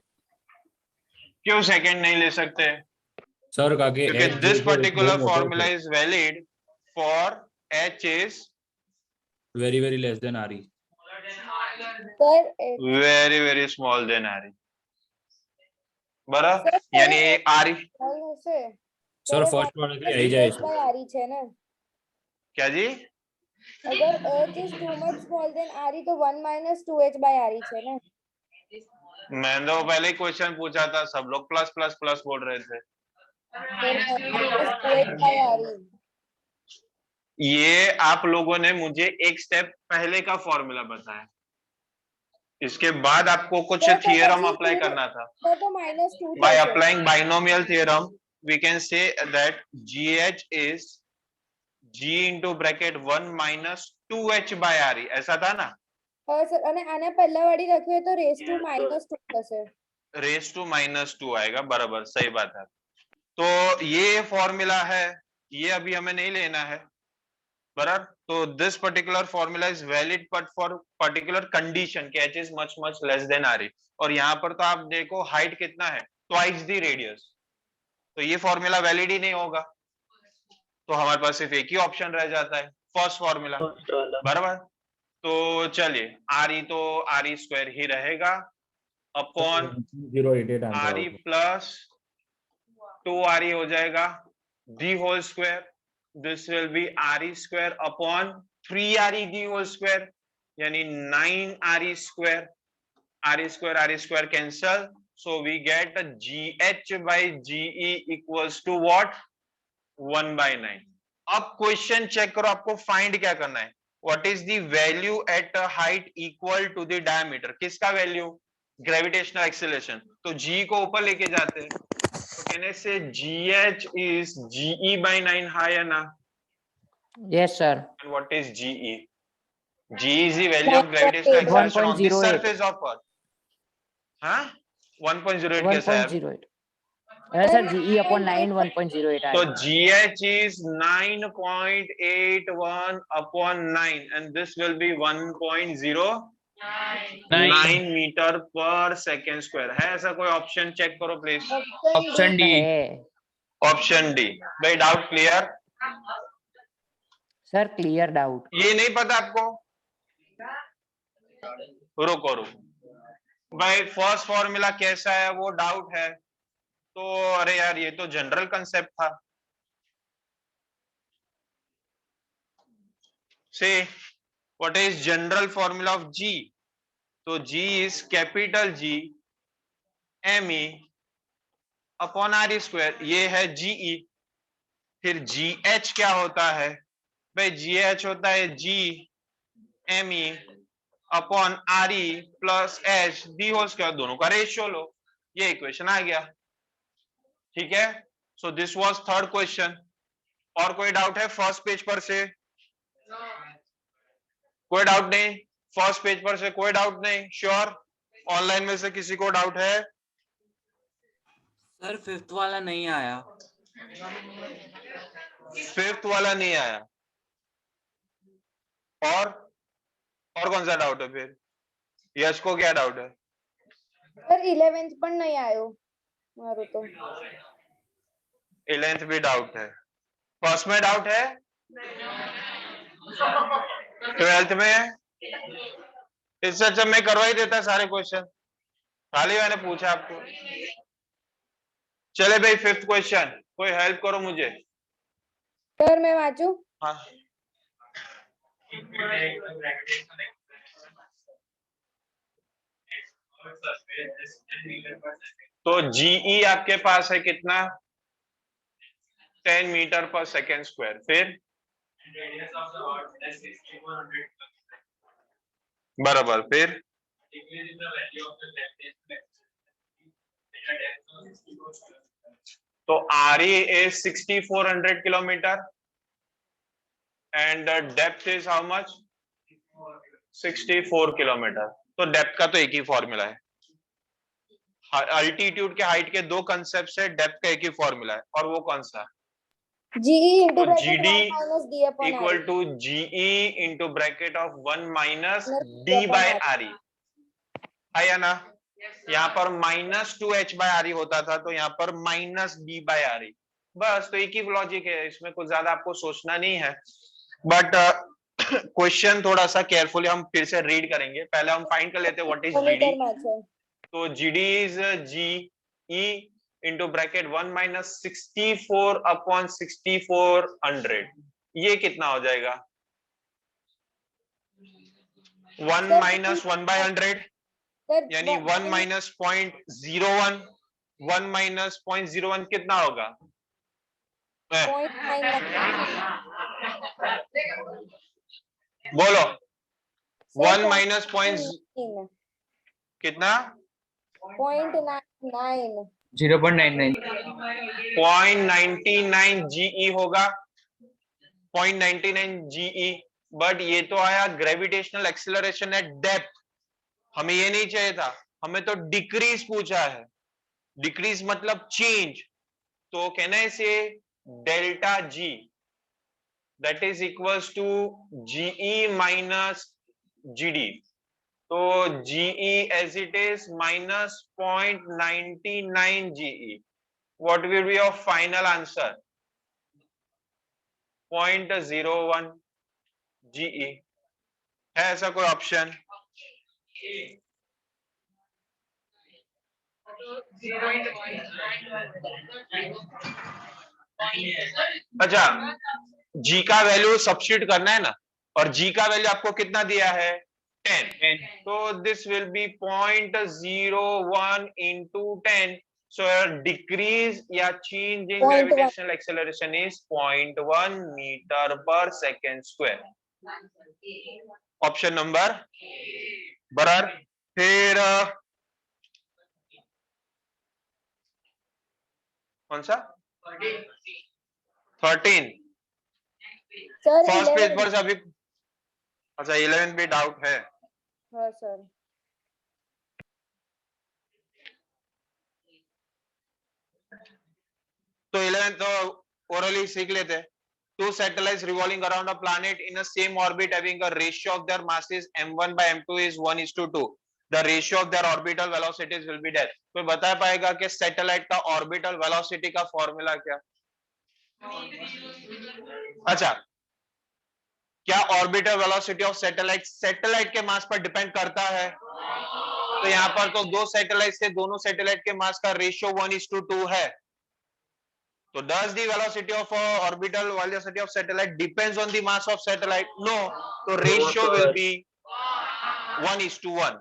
क्यों सेकंड नहीं ले सकते? सर का के क्योंकि this particular formula is valid for H is very very less than RE, sir very small than RE, बराबर। सर, यानी RE હશે सर फर्स्ट वाला के आई जाए by RE છે ને? क्या जी? अगर H is too much small than RE तो 1 minus 2H by RE છે ને? मैंने तो पहले ही क्वेश्चन पूछा था, सब लोग प्लस प्लस प्लस बोल रहे थे। minus 2H by RE। ये आप लोगों ने मुझे एक स्टेप पहले का फॉर्मूला बताया, इसके बाद आपको कुछ तो थियरम પછી अप्लाई two- करना था। तो minus 2 By થશે। applying binomial theorem, we can say that GH is G into bracket 1 minus 2H by RE, ऐसा था ना? હા સર, અને આના પહેલા વાળી લખ્યું તો રેસ ટુ minus 2 થશે। रेस टू -2 आएगा, बराबर, सही बात है। तो ये फॉर्मूला है, ये अभी हमें नहीं लेना है, बराबर। तो this particular formula is valid but for particular condition कि H is much less than RE, और यहाँ पर तो आप देखो हाइट कितना है, ट्वाइस द रेडियस, तो ये फॉर्मूला वैलिड ही नहीं होगा, तो हमारे पास सिर्फ एक ही ऑप्शन रह जाता है, फर्स्ट फॉर्मूला, बराबर। तो चलिए RE तो RE स्क्वायर ही रहेगा upon 088 answer RE plus 2RE हो जाएगा, the whole square, this will be RE square upon 3RE the whole square, यानी 9RE square, RE square cancel, so we get GH by GE equals to what? 1/9। अब क्वेश्चन चेक करो, आपको फाइंड क्या करना है, what is the value at a height equal to the diameter, किसका वैल्यू? Gravitational acceleration. तो G को ऊपर लेके जाते हैं, तो कहने से GH is GE by 9, हाँ या ना? Yes sir. And what is GE? G is the value of gravitational acceleration on the 1.08. surface of Earth। हाँ, 1.08 कैसा है? 1.08 सर GE upon 9 1.08 So आएगा। GH is 9.81 upon 9 and this will be 1.09 meter per second square. है ऐसा कोई ऑप्शन? चेक करो प्लीज। Option D. है ऑप्शन डी। भाई doubt clear? Sir clear doubt. ये नहीं पता आपको? रुको भाई, फर्स्ट फॉर्मूला कैसा है वो डाउट है तो अरे यार ये तो जनरल कंसेप्ट था। से what is general formula of G? तो G is capital G ME upon RE square, ये है GE। फिर GH क्या होता है भाई? GH होता है G ME upon RE plus H the whole square, दोनों का रेशियो लो, ये इक्वेशन आ गया। ठीक है, so this was third question. और कोई डाउट है फर्स्ट पेज पर से? कोई डाउट नहीं? फर्स्ट पेज पर से कोई डाउट नहीं? श्योर? ऑनलाइन में से किसी को डाउट है? सर फिफ्थ वाला नहीं आया। फिफ्थ वाला नहीं आया। और कौन सा डाउट है फिर? यश को क्या डाउट है? સર 11th પણ નહીં આવ્યો મારું તો। 11th भी डाउट है। फर्स्ट में डाउट है? 12th में है? इससे अच्छा मैं करवा ही देता सारे क्वेश्चन, खाली मैंने पूछा आपको। चले भाई फिफ्थ क्वेश्चन, कोई हेल्प करो मुझे। સર मैं વાંચું? हाँ तो GE आपके पास है कितना? 10 मीटर पर सेकेंड स्क्वायर। फिर बराबर, फिर तो RE is 6400 kilometre and depth is how much? 64 kilometre. तो डेप्थ का तो एक ही फॉर्मूला है, अल्टीट्यूड के हाइट के दो कंसेप्ट है, डेप्थ का एक ही फॉर्मूला है, और वो कौन सा? GE into तो bracket GD 1 minus D upon equal RE। To GE into bracket of 1 minus Plus D D by upon RE है या ना? यहाँ पर माइनस 2H बाय RE होता था, तो यहाँ पर माइनस D बाय RE। बस, तो एक ही लॉजिक है, इसमें कुछ ज्यादा आपको सोचना नहीं है। बट क्वेश्चन थोड़ा सा केयरफुली हम फिर से रीड करेंगे। पहले हम फाइंड कर लेते हैं व्हाट इज GD। मीटर में છે। तो GD is GE into bracket 1 minus 64 upon 6400। ये कितना हो जाएगा? 1 माइनस 1 बाय 100 यानी 1 माइनस 0.01। 1 माइनस 0.01 कितना होगा? 0.99। बोलो। 1 माइनस कितना? 0.99। 0.99 0.99 GE होगा, 0.99 GE। बट ये तो आया ग्रेविटेशनल एक्सेलरेशन एट डेप्थ, हमें ये नहीं चाहिए था, हमें तो डिक्रीज पूछा है। डिक्रीज मतलब चेंज, तो कहना है से delta G that is equals to GE minus GD। तो GE as it is minus 0.99 GE। What will be your final answer? 0.01 GE। है ऐसा कोई ऑप्शन? अच्छा, G का वैल्यू सब्स्टिट्यूट करना है ना, और G का वैल्यू आपको कितना दिया है? 10। तो this will B 0.01 into 10। So decrease या change in 0.1 gravitational acceleration is 0.1 meter per second square। Option number बराबर। फिर कौन सा? 13 सर फर्स्ट पेज 11। पर से अभी। अच्छा 11 भी डाउट है। हाँ सर। तो 11th तो orally सीख लेते हैं. Two satellites revolving around a planet in a same orbit having a ratio of their masses m1 by m2 is 1:2. The ratio of their orbital velocities will be there. कोई बता पाएगा कि सैटेलाइट का ऑर्बिटल वेलोसिटी का फॉर्मूला क्या? अच्छा, क्या ऑर्बिटल वेलोसिटी ऑफ सैटेलाइट के मास पर डिपेंड करता है? तो यहाँ पर तो दो सैटेलाइट से दोनों सैटेलाइट के मास का रेशियो 1:2 है. So does the velocity of orbital velocity of satellite depends on the mass of satellite? No. So ratio will be 1:1.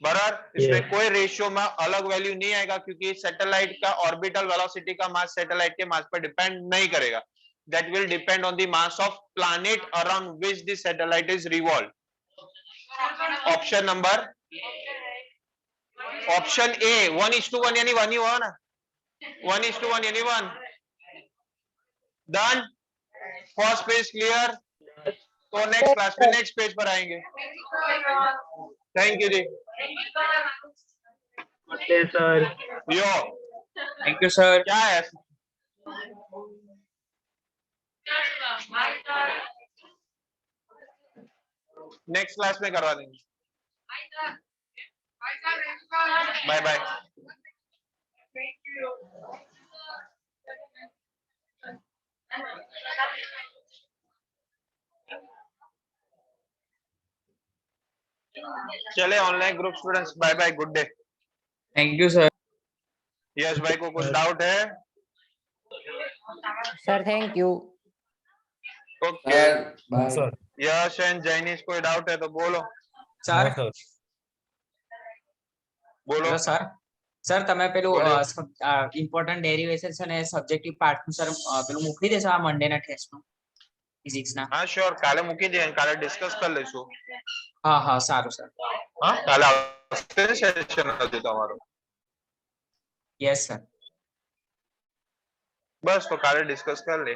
बराबर, इसमें कोई रेशियो में अलग वैल्यू नहीं आएगा क्योंकि सैटेलाइट का ऑर्बिटल वेलोसिटी का मास सैटेलाइट के मास पर डिपेंड नहीं करेगा. That will depend on the mass of planet around which the satellite is revolved. Option number, option A 1:1 यानी 1 ही हुआ ना. 1:1 यानी 1. Done. First page clear. तो नेक्स्ट क्लास में नेक्स्ट पेज पर आएंगे. थैंक यू जी. Sir. Yo thank you sir. क्या है? नेक्स्ट क्लास में करवा देंगे. Bye bye. चले online group students, bye bye, good day. Thank you sir. Yash भाई को कुछ डाउट है? Sir thank you. Okay. Bye. Yash and Jainish कोई डाउट है तो बोलो. સર बोलो. Hello sir. સર તમે પેલું બોલો. ઇમ્પોર્ટન્ટ ડેરિવેશન છે ને સબ્જેક્ટિવ પાર્ટ નું સર પેલું મૂકી દેશો આ મંડે ના ટેસ્ટ નું ફિઝિક્સ ના. हाँ श्योर, काले મૂકી દે, કાલે ડિસ્કસ કરી લેશું. હા હા સારું સર. हाँ काले સેશન હતું તમારું. Yes sir. बस तो काले डिस्कस कर ले.